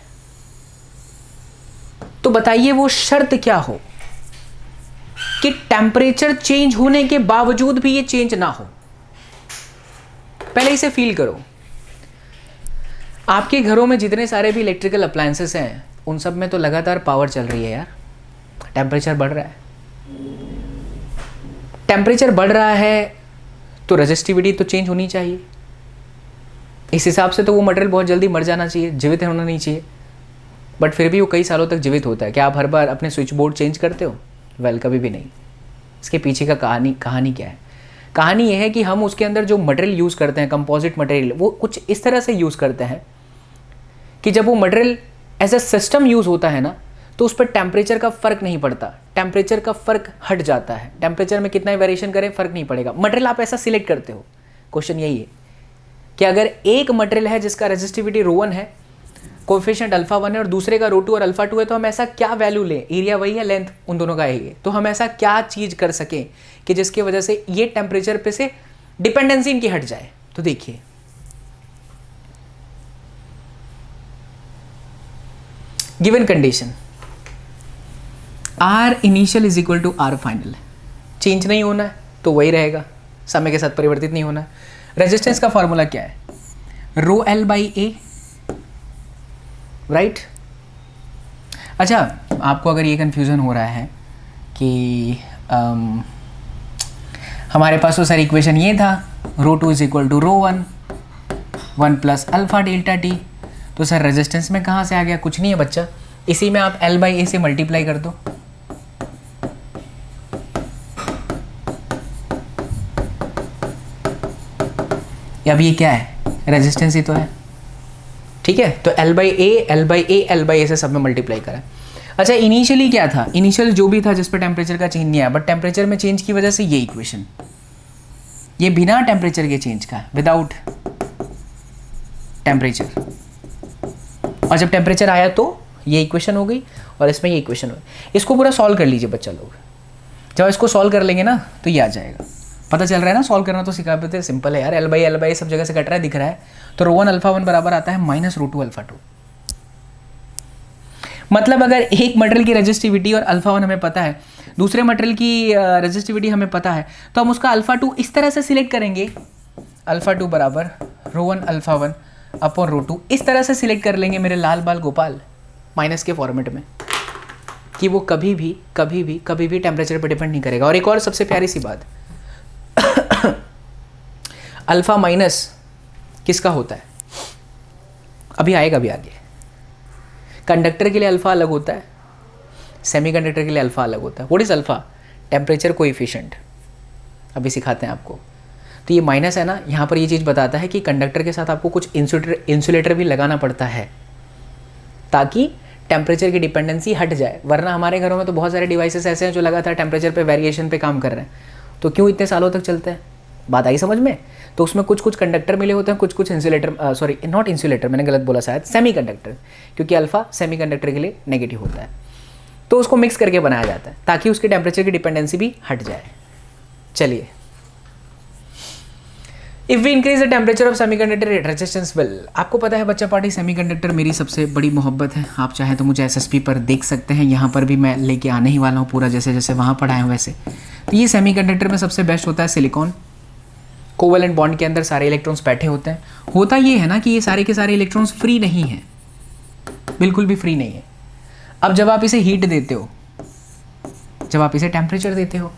तो बताइए वो शर्त क्या हो कि टेम्परेचर चेंज होने के बावजूद भी ये चेंज ना हो। पहले इसे फील करो। आपके घरों में जितने सारे भी इलेक्ट्रिकल अप्लायंसेस हैं उन सब में तो लगातार पावर चल रही है यार, टेम्परेचर बढ़ रहा है। टेम्परेचर बढ़ रहा है तो रेजिस्टिविटी तो चेंज होनी चाहिए। इस हिसाब से तो वो मटेरियल बहुत जल्दी मर जाना चाहिए, जीवित होना नहीं चाहिए, बट फिर भी वो कई सालों तक जीवित होता है। क्या आप हर बार अपने स्विच बोर्ड चेंज करते हो? वेल, कभी भी नहीं। इसके पीछे का कहानी क्या है? कहानी ये है कि हम उसके अंदर जो मटेरियल यूज़ करते हैं, कंपोजिट मटेरियल, वो कुछ इस तरह से यूज़ करते हैं कि जब वो material as a system use होता है ना तो उस पर टेम्परेचर का फ़र्क नहीं पड़ता, टेम्परेचर का फ़र्क हट जाता है। टेम्परेचर में कितना ही वेरिएशन करें फ़र्क नहीं पड़ेगा। मटेरियल आप ऐसा सिलेक्ट करते हो। क्वेश्चन यही है कि अगर एक मटेरियल है जिसका रेजिस्टिविटी ρ1 है, कोएफिशिएंट अल्फा 1 है और दूसरे का रो 2 और अल्फा 2 है, तो हम ऐसा क्या वैल्यू लें, एरिया वही है, लेंथ उन दोनों का है, तो हम ऐसा क्या चीज़ कर सकें कि जिसकी वजह से ये टेम्परेचर पे से डिपेंडेंसी इनकी हट जाए। तो देखिए given condition R initial is equal to R final, change नहीं होना है तो वही रहेगा, समय के साथ परिवर्तित नहीं होना है। रेजिस्टेंस का फॉर्मूला क्या है, rho L by A, right. अच्छा, आपको अगर ये कन्फ्यूज़न हो रहा है कि हमारे पास तो सर इक्वेशन ये था, rho 2 is equal to rho 1 1 plus alpha delta T, तो सर रेजिस्टेंस में कहाँ से आ गया, कुछ नहीं है बच्चा, इसी में आप एल बाई ए से मल्टीप्लाई कर दो। अब ये क्या है, रेजिस्टेंस ही तो है, ठीक है। तो L by A L by A L by A से सब में मल्टीप्लाई करा। अच्छा, इनिशियली क्या था, इनिशियल जो भी था जिस पर टेम्परेचर का चेंज नहीं आया, बट टेम्परेचर में चेंज की वजह से ये इक्वेशन, ये बिना टेम्परेचर के चेंज का, विदाउट टेम्परेचर, और जब टेम्परेचर आया तो ये इक्वेशन हो गई और इसमें ये इक्वेशन हो गई। इसको पूरा सॉल्व कर लीजिए बच्चा लोग, जब इसको सॉल्व कर लेंगे ना तो ये आ जाएगा, पता चल रहा है ना, सॉल्व करना तो सिखा देते, सिंपल है यार, एल बाई सब जगह से कट रहा है, दिख रहा है। तो रो 1 अल्फा 1 बराबर आता है माइनस रो 2 अल्फा 2। मतलब अगर एक मटेरियल की रेजिस्टिविटी और अल्फा 1 हमें पता है, दूसरे मटेरियल की रेजिस्टिविटी हमें पता है, तो हम उसका अल्फा 2 इस तरह से सिलेक्ट करेंगे, अल्फा 2 बराबर रो 1 अल्फा 1 अपॉन रो 2, इस तरह से सिलेक्ट कर लेंगे मेरे लाल बाल गोपाल, माइनस के फॉर्मेट में, कि वो कभी भी टेम्परेचर पर डिपेंड नहीं करेगा। और एक और सबसे प्यारी सी बात, अल्फा माइनस किसका होता है, अभी आएगा भी आगे। कंडक्टर के लिए अल्फा अलग होता है, सेमीकंडक्टर के लिए अल्फा अलग होता है। What is alpha, temperature coefficient, अभी सिखाते हैं आपको। तो ये माइनस है ना, यहाँ पर ये चीज़ बताता है कि कंडक्टर के साथ आपको कुछ इंसुलेटर भी लगाना पड़ता है ताकि टेम्परेचर की डिपेंडेंसी हट जाए, वरना हमारे घरों में तो बहुत सारे डिवाइसेस ऐसे हैं जो लगातार टेम्परेचर पे वेरिएशन पे काम कर रहे हैं, तो क्यों इतने सालों तक चलते हैं, बात आई समझ में। तो उसमें कुछ कंडक्टर मिले होते हैं, कुछ इंसुलेटर, सॉरी नॉट इंसुलेटर, मैंने गलत बोला शायद, सेमीकंडक्टर, क्योंकि अल्फा सेमीकंडक्टर के लिए नेगेटिव होता है, तो उसको मिक्स करके बनाया जाता है ताकि उसकी टेम्परेचर की डिपेंडेंसी भी हट जाए। चलिए, if we increase the temperature of semiconductor resistance will, आपको पता है बच्चा पार्टी, सेमीकंडक्टर मेरी सबसे बड़ी मोहब्बत है। आप चाहे तो मुझे एसएसपी पर देख सकते हैं, यहाँ पर भी मैं लेके आने ही वाला हूँ पूरा, जैसे जैसे वहाँ पढ़ाए हूँ वैसे। तो ये सेमीकंडक्टर में सबसे बेस्ट होता है सिलिकॉन। कोवेलेंट बॉन्ड के अंदर सारे इलेक्ट्रॉन्स बैठे होते हैं। होता ये है ना कि ये सारे के सारे इलेक्ट्रॉन्स फ्री नहीं हैं, बिल्कुल भी फ्री नहीं है। अब जब आप इसे हीट देते हो, जब आप इसे टेम्परेचर देते हो,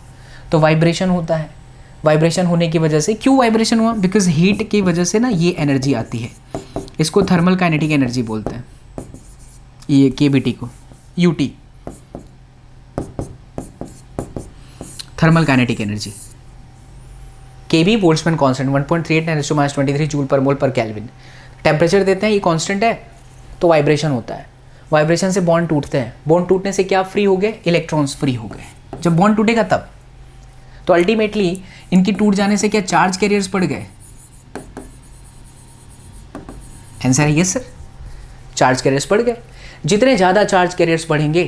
तो वाइब्रेशन होता है। वाइब्रेशन होने की वजह से, क्यों वाइब्रेशन हुआ, बिकॉज हीट की वजह से ना ये एनर्जी आती है, इसको थर्मल काइनेटिक एनर्जी बोलते हैं, ये केबीटी को, यूटी, थर्मल काइनेटिक एनर्जी। केबी बोल्ट्जमैन कांस्टेंट 1.38 × 10⁻23 जूल पर मोल पर केल्विन। टेम्परेचर देते हैं, ये कांस्टेंट है, तो वाइब्रेशन होता है। वाइब्रेशन से बॉन्ड टूटते हैं, बॉन्ड टूटने से क्या फ्री हो गए, इलेक्ट्रॉन्स फ्री हो गए। जब बॉन्ड टूटेगा तब, तो अल्टीमेटली इनकी टूट जाने से क्या चार्ज कैरियर्स बढ़ गए, आंसर है यस सर, चार्ज कैरियर्स बढ़ गए। जितने ज़्यादा चार्ज कैरियर्स बढ़ेंगे,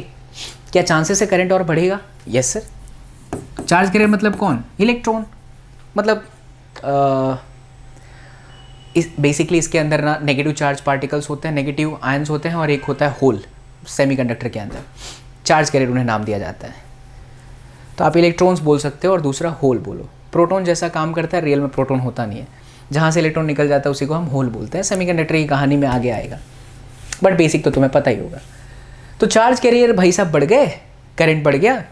क्या चांसेस है करंट और बढ़ेगा, यस सर। चार्ज कैरियर मतलब कौन, इलेक्ट्रॉन, मतलब बेसिकली इसके अंदर ना नेगेटिव चार्ज पार्टिकल्स होते हैं, नेगेटिव आयंस होते हैं, और एक होता है होल सेमीकंडक्टर के अंदर, चार्ज कैरियर उन्हें नाम दिया जाता है। तो आप इलेक्ट्रॉन्स बोल सकते हो और दूसरा होल बोलो। प्रोटॉन जैसा काम करता है, रियल में प्रोटॉन होता नहीं है, जहाँ से इलेक्ट्रॉन निकल जाता है उसी को हम होल बोलते हैं। सेमीकंडक्टर की कहानी में आगे आएगा, बट बेसिक तो तुम्हें पता ही होगा। तो चार्ज कैरियर भाई साहब बढ़ गए, करंट बढ़ गया।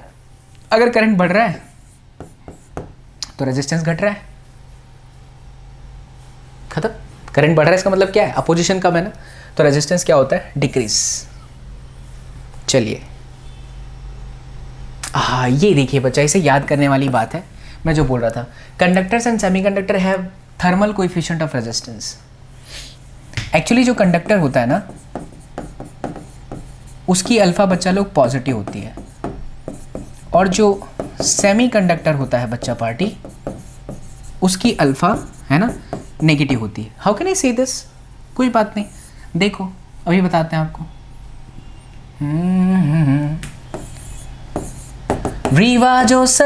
अगर करंट बढ़ रहा है तो रेजिस्टेंस घट रहा है, खत्म। करंट बढ़ रहा है इसका मतलब क्या है, अपोजिशन कम है ना, तो रेजिस्टेंस क्या होता है, डिक्रीज। चलिए, हाँ ये देखिए बच्चा, इसे याद करने वाली बात है। मैं जो बोल रहा था, conductors and semiconductor have thermal coefficient of resistance. Actually जो कंडक्टर होता है ना, उसकी अल्फा बच्चा लोग पॉजिटिव होती है, और जो सेमीकंडक्टर होता है बच्चा पार्टी, उसकी अल्फा है ना नेगेटिव होती है। हाउ कैन आई से दिस, कोई बात नहीं, देखो अभी बताते हैं आपको। रिवाजों से,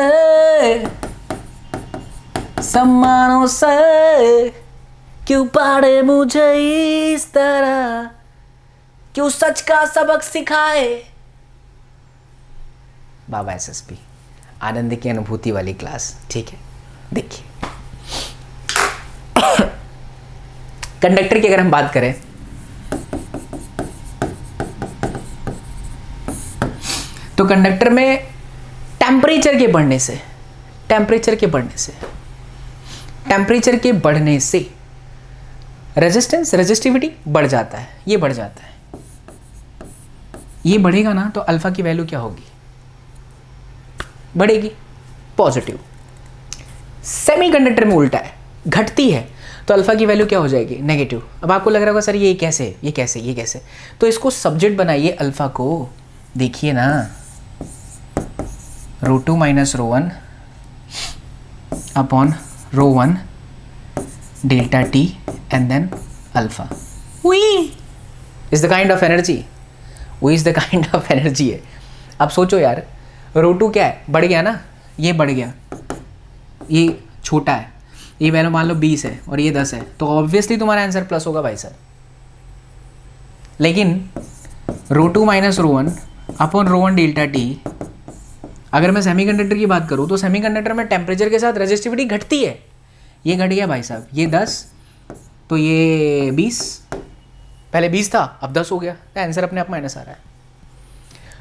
सम्मानों से क्यों पाड़े मुझे इस तरह, क्यों सच का सबक सिखाए। बाबा एसएसपी, आनंद की अनुभूति वाली क्लास। ठीक है, देखिए कंडक्टर की अगर हम बात करें तो कंडक्टर में टेम्परेचर के बढ़ने से रेजिस्टेंस, रेजिस्टिविटी बढ़ जाता है, ये बढ़ जाता है। ये बढ़ेगा ना तो अल्फा की वैल्यू क्या होगी, बढ़ेगी, पॉजिटिव। सेमीकंडक्टर में उल्टा है, घटती है तो अल्फा की वैल्यू क्या हो जाएगी, नेगेटिव। अब आपको लग रहा होगा सर ये कैसे, तो इसको सब्जेक्ट बनाइए अल्फा को। देखिए ना, rho two minus rho one upon rho one delta T and then alpha. Is the kind of energy है। अब सोचो यार, रो2 क्या है, बढ़ गया ना, ये बढ़ गया, ये छोटा है, ये वैल्यू मान लो 20 है और ये 10 है, तो ऑब्वियसली तुम्हारा आंसर प्लस होगा भाई सर। लेकिन रो2 minus rho one upon rho one delta T, अगर मैं सेमीकंडक्टर की बात करूँ तो सेमीकंडक्टर में टेम्परेचर के साथ रेजिस्टिविटी घटती है। ये घट गया भाई साहब, ये 10 तो ये 20, पहले 20 था अब 10 हो गया, तो आंसर अपने आप माइनस आ रहा है।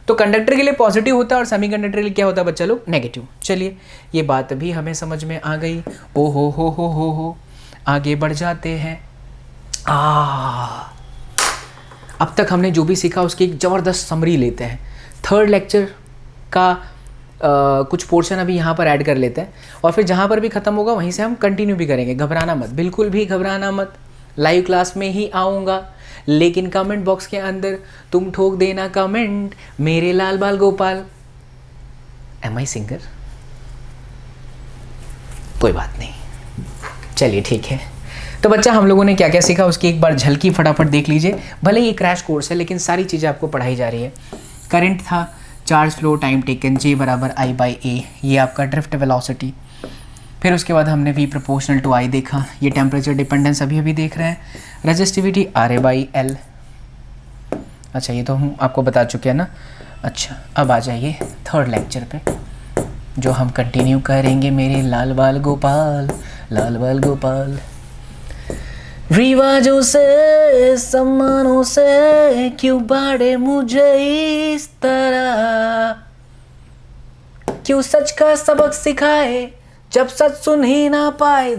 तो कंडक्टर के लिए पॉजिटिव होता है और सेमीकंडक्टर के लिए क्या होता है बच्चा लोग, नेगेटिव। चलिए ये बात भी हमें समझ में आ गई। ओ हो, आगे बढ़ जाते हैं। अब तक हमने जो भी सीखा उसकी एक ज़बरदस्त समरी लेते हैं। थर्ड लेक्चर का कुछ पोर्शन अभी यहाँ पर ऐड कर लेते हैं और फिर जहाँ पर भी ख़त्म होगा वहीं से हम कंटिन्यू भी करेंगे। घबराना मत, बिल्कुल भी घबराना मत। लाइव क्लास में ही आऊँगा, लेकिन कमेंट बॉक्स के अंदर तुम ठोक देना कमेंट, मेरे लाल बाल गोपाल। एम आई सिंगर? कोई बात नहीं, चलिए ठीक है। तो बच्चा हम लोगों ने क्या क्या सीखा उसकी एक बार झलकी फटाफट देख लीजिए। भले ये क्रैश कोर्स है लेकिन सारी चीज़ें आपको पढ़ाई जा रही है। करंट था, charge flow, time taken, J बराबर I/A, ये आपका ड्रिफ्ट वेलोसिटी। फिर उसके बाद हमने V प्रोपोर्शनल टू I देखा, ये टेम्परेचर डिपेंडेंस अभी देख रहे हैं। Resistivity RA/L। अच्छा ये तो हम आपको बता चुके हैं ना। अच्छा अब आ जाइए थर्ड लेक्चर पे जो हम कंटिन्यू करेंगे मेरे लाल बाल गोपाल, लाल बाल गोपाल। रिवाजों से, सम्मानों से क्यों बाड़े मुझे इस तरह, क्यों सच का सबक सिखाए जब सच सुन ही ना पाए।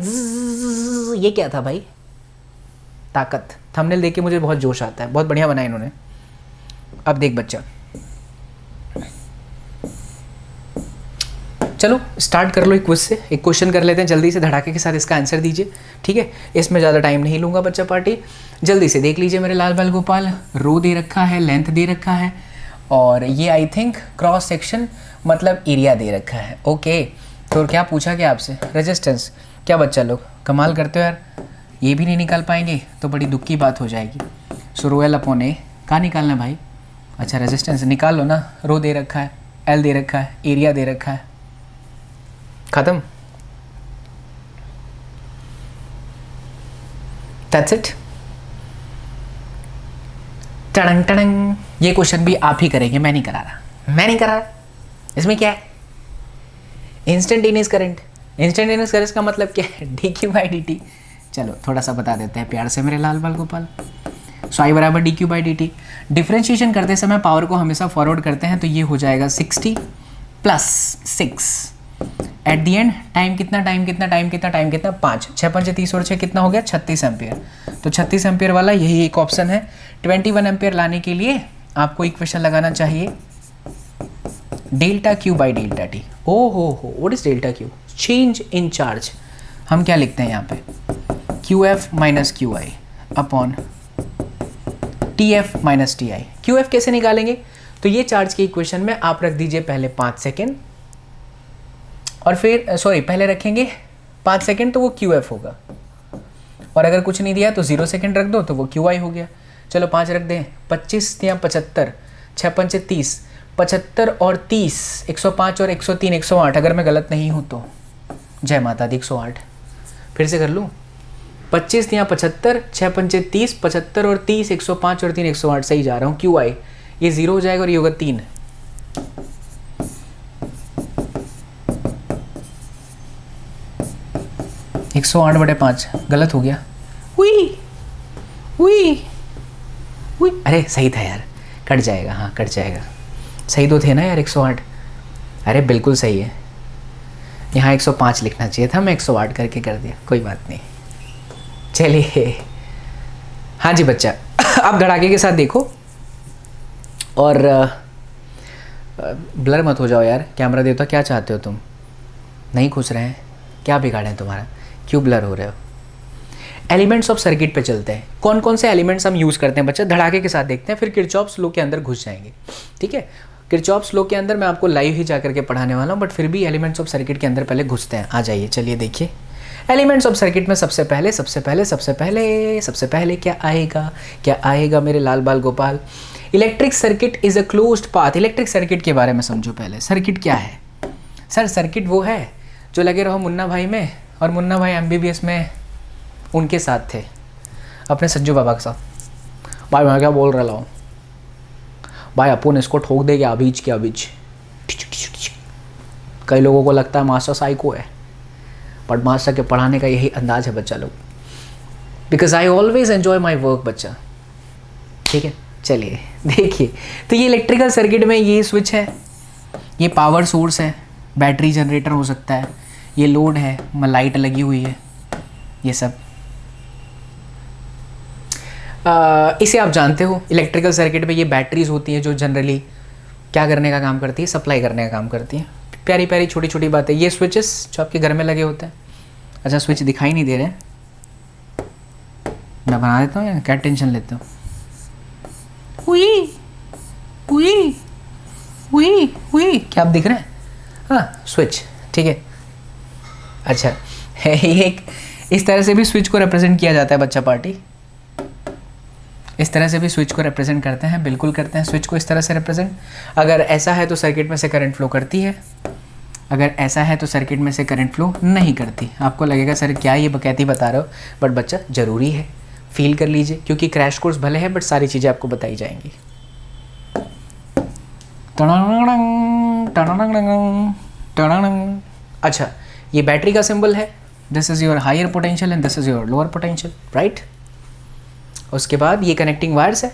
ये क्या था भाई, ताकत। थंबनेल देख के मुझे बहुत जोश आता है, बहुत बढ़िया बनाया इन्होंने। अब देख बच्चा, चलो स्टार्ट कर लो एक क्विज से। एक क्वेश्चन कर लेते हैं जल्दी से, धड़ाके के साथ इसका आंसर दीजिए, ठीक है। इसमें ज़्यादा टाइम नहीं लूँगा बच्चा पार्टी। जल्दी से देख लीजिए मेरे लाल बाल गोपाल। रो दे रखा है, लेंथ दे रखा है, और ये आई थिंक क्रॉस सेक्शन मतलब एरिया दे रखा है। ओके, तो क्या पूछा गया आपसे, रेजिस्टेंस। क्या बच्चा लोग कमाल करते हो यार, ये भी नहीं निकाल पाएंगे तो बड़ी दुख की बात हो जाएगी। सो रो एल अपॉन ए कहाँ निकालना भाई। अच्छा रेजिस्टेंस निकाल लो ना। रो दे रखा है, एल दे रखा है, एरिया दे रखा है, खत्म। That's it. टड़ंग टड़ंग। ये क्वेश्चन भी आप ही करेंगे, मैं नहीं करा रहा। इसमें क्या है, इंस्टेंटेनियस करंट। इंस्टेंटेनियस करंट का मतलब क्या है, dq/dt। चलो थोड़ा सा बता देते हैं प्यार से मेरे लाल बाल गोपाल। सो I बराबर dq/dt। डिफ्रेंशिएशन करते समय पावर को हमेशा फॉरवर्ड करते हैं, तो ये हो जाएगा 60 + 6। एट दी एंड टाइम कितना 5, 6 × 5 = 30 और 6 कितना हो गया 36 एम्पियर। तो 36 एम्पियर वाला यही एक ऑप्शन है। 21 एम्पियर लाने के लिए आपको इक्वेशन लगाना चाहिए ΔQ/ΔT। ओ हो, what is ΔQ? Change in charge. हम क्या लिखते हैं यहाँ पे, QF - QI upon TF - TI। QF कैसे निकालेंगे, तो ये चार्ज की इक्वेशन में आप रख दीजिए पहले 5 सेकेंड, और फिर पहले रखेंगे 5 सेकेंड तो वो QF होगा, और अगर कुछ नहीं दिया तो 0 सेकेंड रख दो तो वो QI हो गया। चलो 5 रख दें, 25 या 75, 6 पंचे 30, 75 और 30, 105 और 103, 108 अगर मैं गलत नहीं हूँ तो। जय माता दी, 108। फिर से कर लूँ, 25 या 75, 6 पंचे 30, 75 और 30, 105 और 3, 108 सही जा रहा हूँ। क्यों आई, ये 0 हो जाएगा और ये होगा 3। एक 108/5 गलत हो गया। हुई हुई हुई, अरे सही था यार, कट जाएगा, हाँ कट जाएगा। सही तो थे ना यार 108, अरे बिल्कुल सही है। यहाँ 105 लिखना चाहिए था, मैं 108 करके कर दिया, कोई बात नहीं। चलिए, हाँ जी बच्चा, आप धड़ाके के साथ देखो और ब्लर मत हो जाओ यार। कैमरा देवता क्या चाहते हो तुम? नहीं खुश रहे हैं क्या? बिगाड़े हैं तुम्हारा, क्यों ब्लर हो रहे हो? एलिमेंट्स ऑफ सर्किट पे चलते हैं। कौन कौन से एलिमेंट्स हम यूज़ करते हैं बच्चा, धड़ाके के साथ देखते हैं, फिर किरचॉफ्स लॉ के अंदर घुस जाएंगे। ठीक है, किरचॉफ्स लॉ के अंदर मैं आपको लाइव ही जा करके पढ़ाने वाला हूँ, बट फिर भी एलिमेंट्स ऑफ सर्किट के अंदर पहले घुसते हैं। आ जाइए, चलिए देखिए एलिमेंट्स ऑफ सर्किट में सबसे पहले क्या आएगा मेरे लाल बाल Gopal? Electric circuit is a closed path. Electric circuit के बारे में समझो पहले। सर्किट क्या है सर? सर्किट वो है जो लगे रहो मुन्ना भाई में, और मुन्ना भाई MBBS में उनके साथ थे, अपने सज्जू बाबा के साथ। भाई मैं क्या बोल रहा हूँ भाई, अपन इसको ठोक देंगे अबीज के अबीज। कई लोगों को लगता है मास्टर साइको है, बट मास्टर के पढ़ाने का यही अंदाज है बच्चा लोग, because I always enjoy my work बच्चा। ठीक है, चलिए देखिए, तो ये इलेक्ट्रिकल सर्किट में ये स्विच है, ये पावर सोर्स है, बैटरी जनरेटर हो सकता है, ये लोड है, लाइट लगी हुई है, ये सब इसे आप जानते हो। इलेक्ट्रिकल सर्किट में ये बैटरीज होती हैं जो जनरली क्या करने का काम करती है? सप्लाई करने का काम करती हैं। प्यारी प्यारी छोटी छोटी बातें। ये स्विचेस जो आपके घर में लगे होते हैं, अच्छा स्विच दिखाई नहीं दे रहे हैं, मैं बना देता हूँ या क्या टेंशन लेते हो? हुई हुई हुई हुई, क्या आप दिख रहे हैं? हाँ स्विच, ठीक है। अच्छा एक इस तरह से भी स्विच को रिप्रेजेंट किया जाता है बच्चा पार्टी, इस तरह से भी स्विच को रिप्रेजेंट करते हैं, बिल्कुल करते हैं स्विच को इस तरह से रिप्रेजेंट। अगर ऐसा है तो सर्किट में से करंट फ्लो करती है, अगर ऐसा है तो सर्किट में से करंट फ्लो नहीं करती। आपको लगेगा सर क्या ये बकैती बता रहे हो, बट बच्चा ज़रूरी है, फील कर लीजिए, क्योंकि क्रैश कोर्स भले है बट सारी चीज़ें आपको बताई जाएंगी। अच्छा, ये बैटरी का सिंबल है, this is your higher potential and this is your lower potential, right. उसके बाद ये कनेक्टिंग वायर्स है,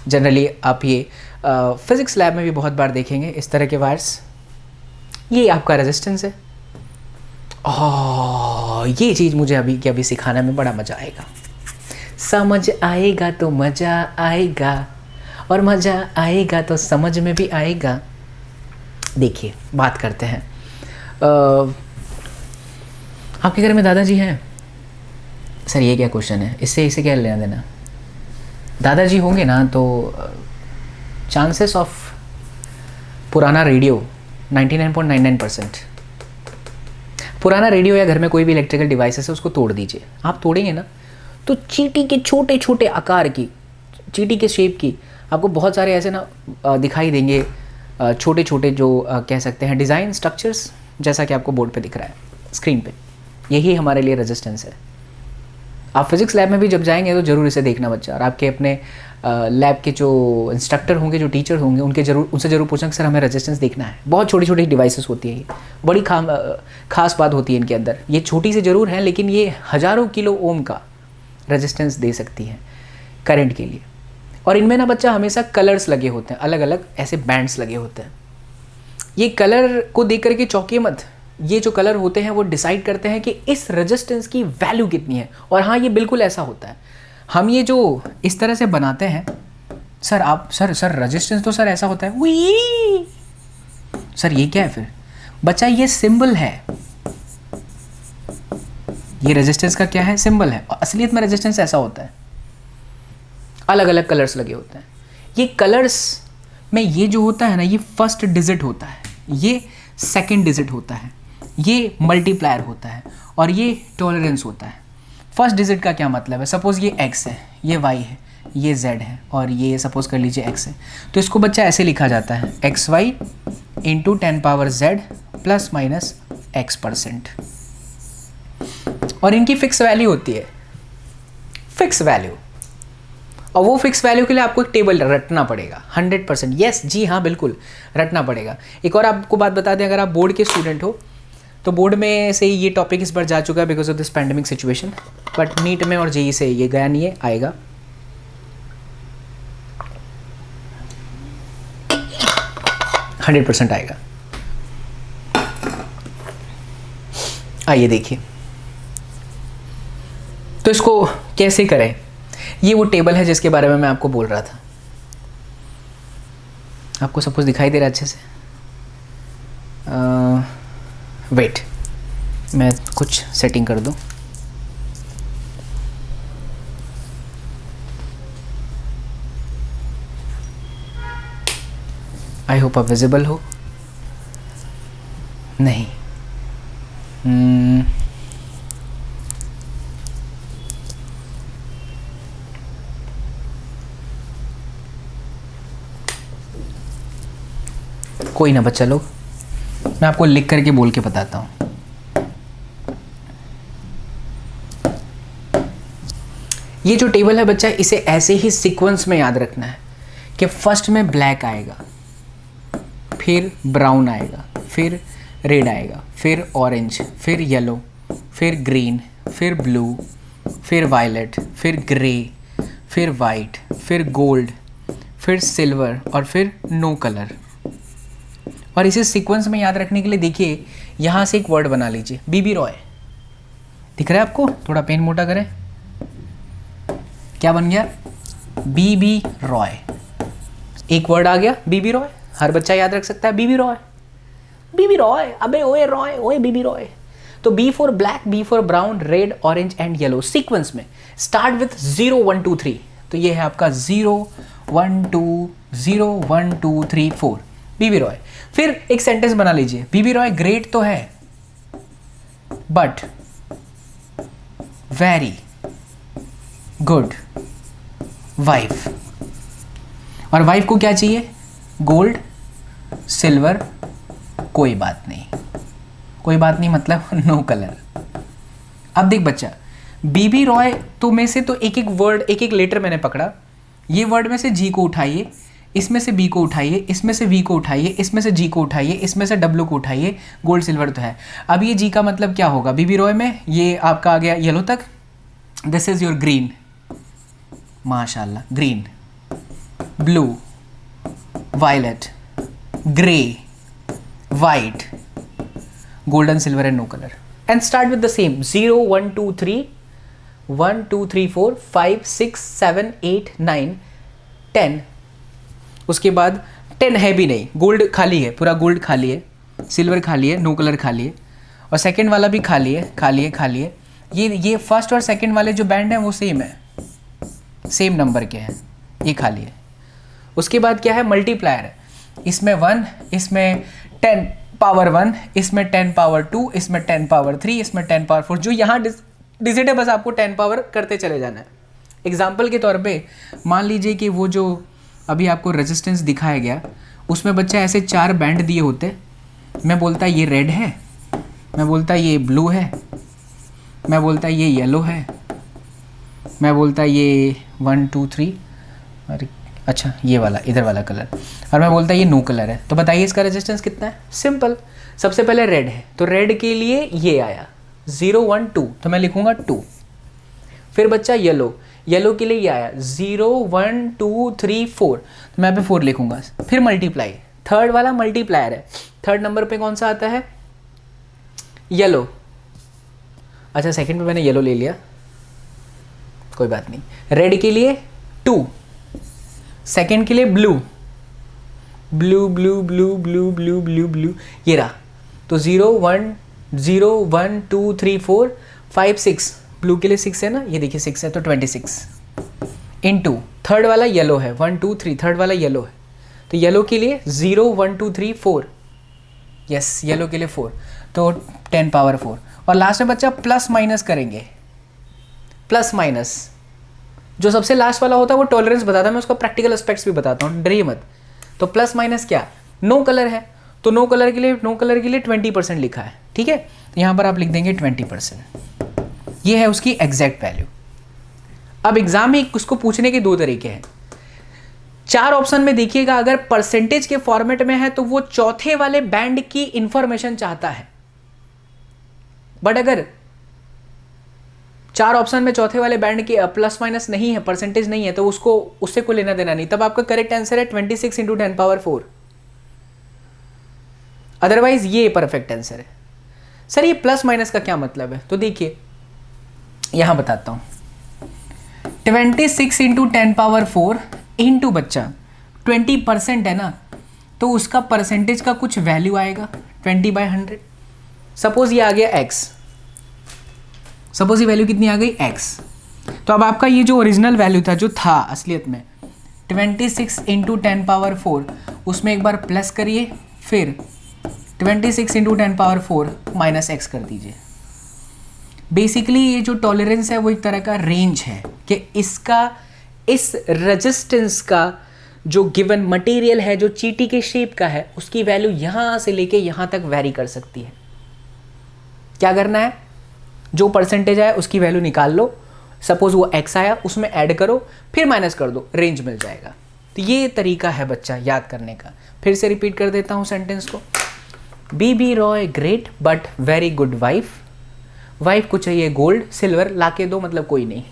जनरली आप ये फिज़िक्स लैब में भी बहुत बार देखेंगे इस तरह के वायर्स। ये आपका रेजिस्टेंस है। ये चीज़ मुझे अभी सिखाने में बड़ा मज़ा आएगा, समझ आएगा तो मज़ा आएगा, और मज़ा आएगा तो समझ में भी आएगा। देखिए बात करते हैं, आपके घर में दादाजी हैं? सर ये क्या क्वेश्चन है, इससे क्या लेना देना? दादाजी होंगे ना तो चांसेस ऑफ पुराना रेडियो 99.99%। पुराना रेडियो या घर में कोई भी इलेक्ट्रिकल डिवाइसेस है उसको तोड़ दीजिए। आप तोड़ेंगे ना तो चींटी के छोटे छोटे आकार की, चींटी के शेप की आपको बहुत सारे ऐसे ना दिखाई देंगे, छोटे छोटे जो कह सकते हैं डिज़ाइन स्ट्रक्चर्स, जैसा कि आपको बोर्ड पे दिख रहा है स्क्रीन पे। यही हमारे लिए रेजिस्टेंस है। आप फिज़िक्स लैब में भी जब जाएंगे तो ज़रूर इसे देखना बच्चा, और आपके अपने लैब के जो इंस्ट्रक्टर होंगे, जो टीचर होंगे, उनसे ज़रूर पूछना कि सर हमें रेजिस्टेंस देखना है। बहुत छोटी छोटी डिवाइसेस होती है, ये बड़ी खास बात होती है इनके अंदर। ये छोटी सी ज़रूर है लेकिन ये हज़ारों किलो ओम का रेजिस्टेंस दे सकती है करंट के लिए। और इनमें ना बच्चा हमेशा कलर्स लगे होते हैं, अलग अलग ऐसे बैंड्स लगे होते हैं। ये कलर को देख करके चौंकिए मत, ये जो कलर होते हैं वो डिसाइड करते हैं कि इस रेजिस्टेंस की वैल्यू कितनी है। और हाँ, ये बिल्कुल ऐसा होता है। हम ये जो इस तरह से बनाते हैं, सर आप सर रेजिस्टेंस तो सर ऐसा होता है, वी सर ये क्या है फिर? बच्चा ये सिंबल है, ये रेजिस्टेंस का क्या है? सिंबल है। और असलियत में रेजिस्टेंस ऐसा होता है, अलग अलग कलर्स लगे होते हैं। ये कलर्स में ये जो होता है ना, ये फर्स्ट डिजिट होता है, ये सेकंड डिजिट होता है, ये मल्टीप्लायर होता है, और ये टॉलरेंस होता है। फर्स्ट डिजिट का क्या मतलब है? सपोज ये x है, ये y है, ये z है और ये सपोज कर लीजिए x है, तो इसको बच्चा ऐसे लिखा जाता है xy into 10 power z plus minus x%। और इनकी फिक्स वैल्यू होती है, फिक्स वैल्यू, और वो फिक्स वैल्यू के लिए आपको एक टेबल रटना पड़ेगा 100%। यस जी हाँ, बिल्कुल रटना पड़ेगा। एक और आपको बात बता दें, अगर आप बोर्ड के स्टूडेंट हो तो बोर्ड में से ये टॉपिक इस बार जा चुका है because of this pandemic situation, but NEET में और जेई से ये गया नहीं है, आएगा। %100% आएगा। आइए देखिए, तो इसको कैसे करें। ये वो टेबल है जिसके बारे में मैं आपको बोल रहा था। आपको सपोज दिखाई दे रहा है अच्छे से? वेट, मैं कुछ सेटिंग कर दूं। आई होप आप विजिबल हो। नहीं, कोई ना बच्चा लोग, मैं आपको लिख करके बोल के बताता हूँ। ये जो टेबल है बच्चा, इसे ऐसे ही सीक्वेंस में याद रखना है कि फर्स्ट में ब्लैक आएगा, फिर ब्राउन आएगा, फिर रेड आएगा, फिर ऑरेंज, फिर येलो, फिर ग्रीन, फिर ब्लू, फिर वायलेट, फिर ग्रे, फिर वाइट, फिर गोल्ड, फिर सिल्वर और फिर नो कलर। और इसे सीक्वेंस में याद रखने के लिए देखिए, यहाँ से एक वर्ड बना लीजिए, बीबी रॉय। दिख रहा है आपको? थोड़ा पेन मोटा करें, क्या बन गया? बीबी रॉय। एक वर्ड आ गया बीबी रॉय, हर बच्चा याद रख सकता है बीबी रॉय। बीबी रॉय, अबे ओए रॉय, ओए बीबी रॉय। तो B for black, B for brown, red, orange and yellow, sequence में स्टार्ट विथ 0 1 2 3। तो ये है आपका 0 1 2 0 1 2 3 4 बीबी रॉय। फिर एक सेंटेंस बना लीजिए, बीबी रॉय ग्रेट तो है बट वेरी गुड वाइफ। और वाइफ को क्या चाहिए? गोल्ड, सिल्वर, कोई बात नहीं। कोई बात नहीं मतलब नो कलर। अब देख बच्चा, बीबी रॉय तो में से तो एक एक वर्ड, एक एक लेटर मैंने पकड़ा। ये वर्ड में से जी को उठाइए, इसमें से बी को उठाइए, इसमें से वी को उठाइए, इसमें से जी को उठाइए, इसमें से डब्ल्यू को उठाइए। गोल्ड सिल्वर तो है। अब ये जी का मतलब क्या होगा? बीबी रॉय में ये आपका आ गया येलो तक, दिस इज योर ग्रीन, माशाल्लाह, green, blue, violet, grey, white, golden, silver and no colour. And start with the same 0 1 2 3 1 2 3 4 5 6 7 8 9 10। उसके बाद 10 है भी नहीं, गोल्ड खाली है, पूरा गोल्ड खाली है, सिल्वर खाली है, नो कलर खाली है, और सेकंड वाला भी खाली है, खाली है, खाली है। ये फर्स्ट और सेकंड वाले जो बैंड हैं वो सेम है, सेम नंबर के हैं, ये खाली है। उसके बाद क्या है? मल्टीप्लायर है। इसमें 1, इसमें 10 पावर 1, इसमें 10 पावर 2, इसमें 10 पावर 3, इसमें 10 पावर 4। जो यहाँ डिजिट है बस आपको 10 पावर करते चले जाना है। एग्जाम्पल के तौर पे मान लीजिए कि वो जो अभी आपको रेजिस्टेंस दिखाया गया, उसमें बच्चा ऐसे 4 बैंड दिए होते। मैं बोलता ये रेड है, मैं बोलता ये ब्लू है, मैं बोलता ये येलो है, मैं बोलता ये 1 2 3, अरे अच्छा ये वाला, इधर वाला कलर, और मैं बोलता ये नो कलर है। तो बताइए इसका रेजिस्टेंस कितना है? सिंपल, सबसे पहले रेड है तो रेड के लिए ये आया 0 1 2, तो मैं लिखूंगा 2। फिर बच्चा येलो, येलो के लिए ये आया 0 1 2 3 4, तो मैं यहाँ पे 4 लिखूंगा। फिर मल्टीप्लाई, थर्ड वाला मल्टीप्लायर है, थर्ड नंबर पे कौन सा आता है? येलो। अच्छा सेकंड पे मैंने येलो ले लिया, कोई बात नहीं। रेड के लिए 2, सेकंड के लिए blue, blue blue blue blue blue blue blue, ये रहा। तो 0 1 0 1 2 3 4 5 6, ब्लू के लिए 6 है ना, ये देखिए 6 है तो 26 इनटू थर्ड वाला येलो है 1 2 3, थर्ड वाला येलो है तो येलो के लिए 0 1 2 3 4, यस येलो के लिए 4, तो 10 पावर 4। और लास्ट में बच्चा प्लस माइनस करेंगे, प्लस माइनस जो सबसे लास्ट वाला होता है वो टॉलरेंस बताता है, मैं उसका प्रैक्टिकल एस्पेक्ट्स भी बताता हूँ, डरिए मत। तो प्लस माइनस क्या, नो कलर है तो नो कलर के लिए 20% लिखा है, ठीक है। यहाँ पर आप लिख देंगे 20%, ये है उसकी एग्जैक्ट वैल्यू। अब एग्जाम में उसको पूछने के दो तरीके हैं। 4 ऑप्शन में देखिएगा, अगर परसेंटेज के फॉर्मेट में है तो वो चौथे वाले बैंड की इंफॉर्मेशन चाहता है, बट अगर 4 ऑप्शन में चौथे वाले बैंड के प्लस माइनस नहीं है, परसेंटेज नहीं है, तो उसको उससे कोई लेना देना नहीं। तब आपका करेक्ट आंसर है 26 × 10⁴। अदरवाइज ये परफेक्ट आंसर है। सर ये प्लस माइनस का क्या मतलब है, तो देखिए यहां बताता हूं। 26 × 10⁴ इंटू बच्चा 20% है ना, तो उसका परसेंटेज का कुछ वैल्यू आएगा 20/100। सपोज ये आ गया x, सपोज ये वैल्यू कितनी आ गई x, तो अब आपका ये जो ओरिजिनल वैल्यू था, जो था असलियत में 26 × 10⁴, उसमें एक बार प्लस करिए, फिर 26 × 10⁴ माइनस x कर दीजिए। बेसिकली ये जो टॉलरेंस है वो एक तरह का रेंज है कि इसका, इस रेजिस्टेंस का जो गिवन मटेरियल है, जो चींटी के शेप का है, उसकी वैल्यू यहाँ से लेके यहाँ तक वैरी कर सकती है। क्या करना है, जो परसेंटेज आया उसकी वैल्यू निकाल लो, सपोज वो x आया, उसमें ऐड करो, फिर माइनस कर दो, रेंज मिल जाएगा। तो ये तरीका है बच्चा याद करने का। फिर से रिपीट कर देता हूँ सेंटेंस को। B B Roy great but very good wife, wife को चाहिए गोल्ड सिल्वर, लाके दो मतलब कोई नहीं।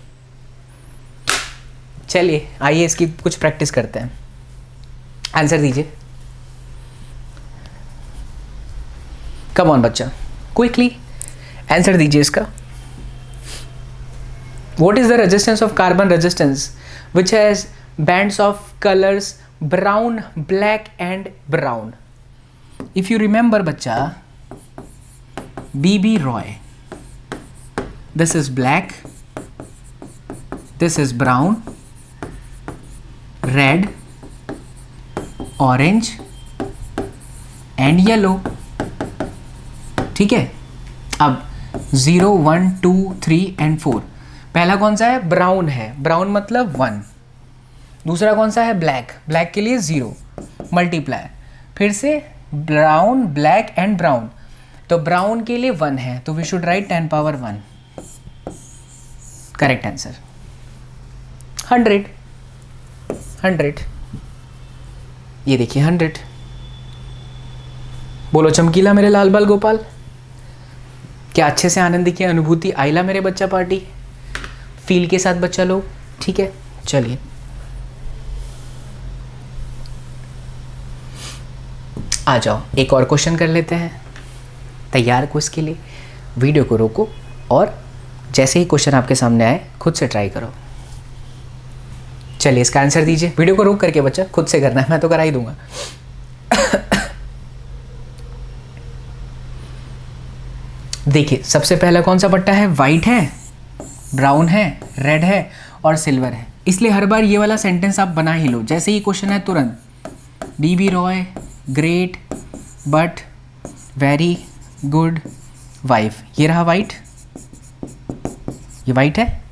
चलिए आइए इसकी कुछ प्रैक्टिस करते हैं। आंसर दीजिए, कम ऑन बच्चा, क्विकली आंसर दीजिए इसका। What is the resistance of carbon resistance which has bands of colours brown, black and brown? If you remember बच्चा, बीबी Roy, this is black, this is brown, red, orange and yellow, ठीक है। अब 0, 1, 2, 3 and 4, पहला कौन सा है, ब्राउन है, brown मतलब 1। दूसरा कौन सा है, ब्लैक, ब्लैक के लिए 0 मल्टीप्लाई, फिर से ब्राउन, ब्लैक एंड ब्राउन, तो ब्राउन के लिए 1 है, तो we should write 10⁻1। Correct answer 100। ये देखिए 100। बोलो चमकीला मेरे लाल बाल गोपाल, क्या अच्छे से आनंद की अनुभूति आईला मेरे बच्चा पार्टी, फील के साथ बच्चा लोग, ठीक है। चलिए आ जाओ, एक और क्वेश्चन कर लेते हैं। तैयार को इसके लिए वीडियो को रोको और जैसे ही क्वेश्चन आपके सामने आए खुद से ट्राई करो। चलिए इसका आंसर दीजिए, वीडियो को रोक करके बच्चा, खुद से करना है, मैं तो करा ही दूंगा। देखिए सबसे पहला कौन सा पट्टा है, वाइट है, ब्राउन है, रेड है और सिल्वर है, इसलिए हर बार ये वाला सेंटेंस आप बना ही लो। जैसे ही क्वेश्चन है तुरंत, B B Roy great but very good wife, ये रहा वाइट, ये वाइट है।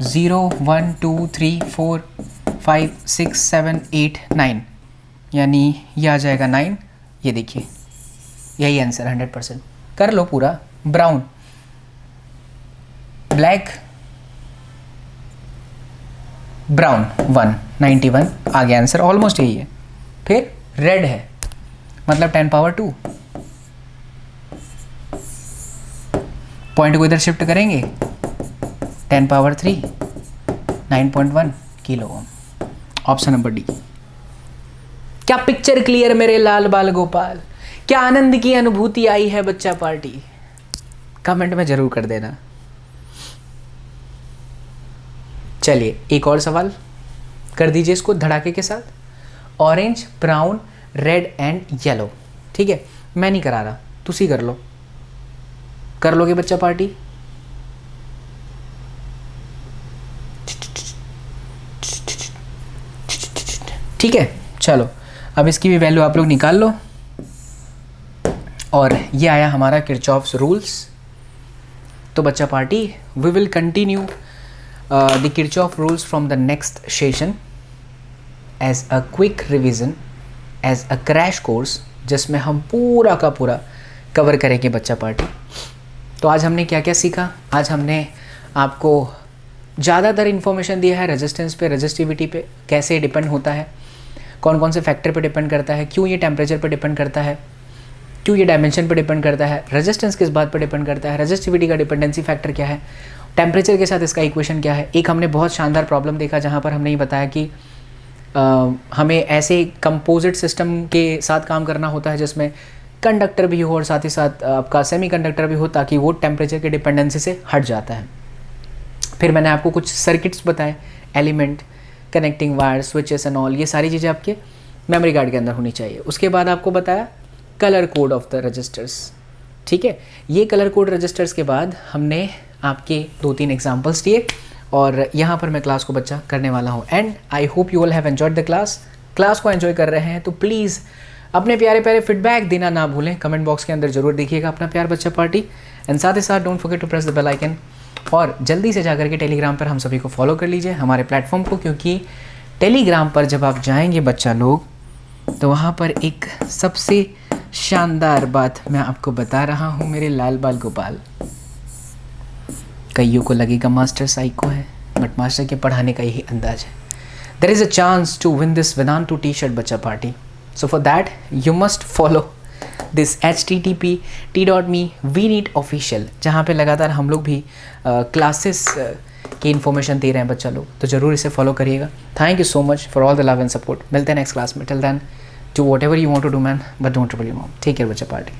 0, 1, 2, 3, 4, 5, 6, 7, 8, 9, यानी ये आ जाएगा 9। ये देखिए यही आंसर 100%। कर लो पूरा। ब्राउन, ब्लैक, ब्राउन 1, 91 आ गया आंसर, ऑलमोस्ट यही है। फिर रेड है मतलब 10⁻2, पॉइंट को इधर शिफ्ट करेंगे, 10⁻3, 9.1 kilo ohm. Option number D. क्या पिक्चर क्लियर मेरे लाल बाल गोपाल, क्या आनंद की अनुभूति आई है बच्चा पार्टी, कमेंट में जरूर कर देना। चलिए एक और सवाल कर दीजिए इसको धड़ाके के साथ। Orange, brown, red and yellow, ठीक है, मैं नहीं करा रहा, तुसी कर लो। कर लोगे बच्चा पार्टी? ठीक है, चलो अब इसकी भी वैल्यू आप लोग निकाल लो। और ये आया हमारा किरचॉफ्स रूल्स। तो बच्चा party we will continue the Kirchhoff rules from the next session as a quick revision, as a crash course, जिसमें हम पूरा का पूरा कवर करेंगे बच्चा पार्टी। तो आज हमने क्या क्या सीखा? आज हमने आपको ज़्यादातर इन्फॉर्मेशन दिया है रेजिस्टेंस पे, रेजिस्टिविटी पे, कैसे डिपेंड होता है, कौन कौन से फैक्टर पे डिपेंड करता है, क्यों ये टेम्परेचर पे डिपेंड करता है, क्यों ये डायमेंशन पे डिपेंड करता है, रेजिस्टेंस किस बात पे डिपेंड करता है, रेजिस्टिविटी का डिपेंडेंसी फैक्टर क्या है, टेम्परेचर के साथ इसका इक्वेशन क्या है। एक हमने बहुत शानदार प्रॉब्लम देखा जहाँ पर हमने ये बताया कि हमें ऐसे कंपोजिट सिस्टम के साथ काम करना होता है जिसमें कंडक्टर भी हो और साथ ही साथ आपका सेमी कंडक्टर भी हो, ताकि वो टेम्परेचर के डिपेंडेंसी से हट जाता है। फिर मैंने आपको कुछ सर्किट्स बताए, element, connecting wire, switches and all, ये सारी चीज़ें आपके मेमोरी कार्ड के अंदर होनी चाहिए। उसके बाद आपको बताया colour code of the registers. ठीक है, ये कलर कोड रजिस्टर्स के बाद हमने आपके 2-3 एग्जाम्पल्स दिए और यहाँ पर मैं क्लास को बच्चा करने वाला हूँ। And I hope you all have enjoyed the class को एंजॉय कर रहे हैं तो प्लीज़ अपने प्यारे प्यारे फीडबैक देना ना भूलें, कमेंट बॉक्स के अंदर जरूर देखिएगा अपना प्यार बच्चा पार्टी। एंड साथ ही साथ don't forget to press the bell icon, और जल्दी से जाकर के टेलीग्राम पर हम सभी को फॉलो कर लीजिए हमारे प्लेटफॉर्म को, क्योंकि टेलीग्राम पर जब आप जाएंगे बच्चा लोग तो वहाँ पर एक सबसे शानदार बात मैं आपको बता रहा हूँ मेरे लाल बाल गोपाल। कईयों को लगेगा मास्टर साइको है, बट मास्टर के पढ़ाने का यही अंदाज है। There is a chance to win this Vedantu T shirt बच्चा party. So for that you must follow this http://t.me VNEET official, जहाँ पे लगातार हम लोग भी क्लासेस की इन्फॉर्मेशन दे रहे हैं बच्चा लोग, तो ज़रूर इसे फॉलो करिएगा। Thank you so much for all the love and support. मिलते हैं नेक्स्ट क्लास में। Till then do whatever you want to do man, but don't trouble your mom. Take care बच्चा पार्टी।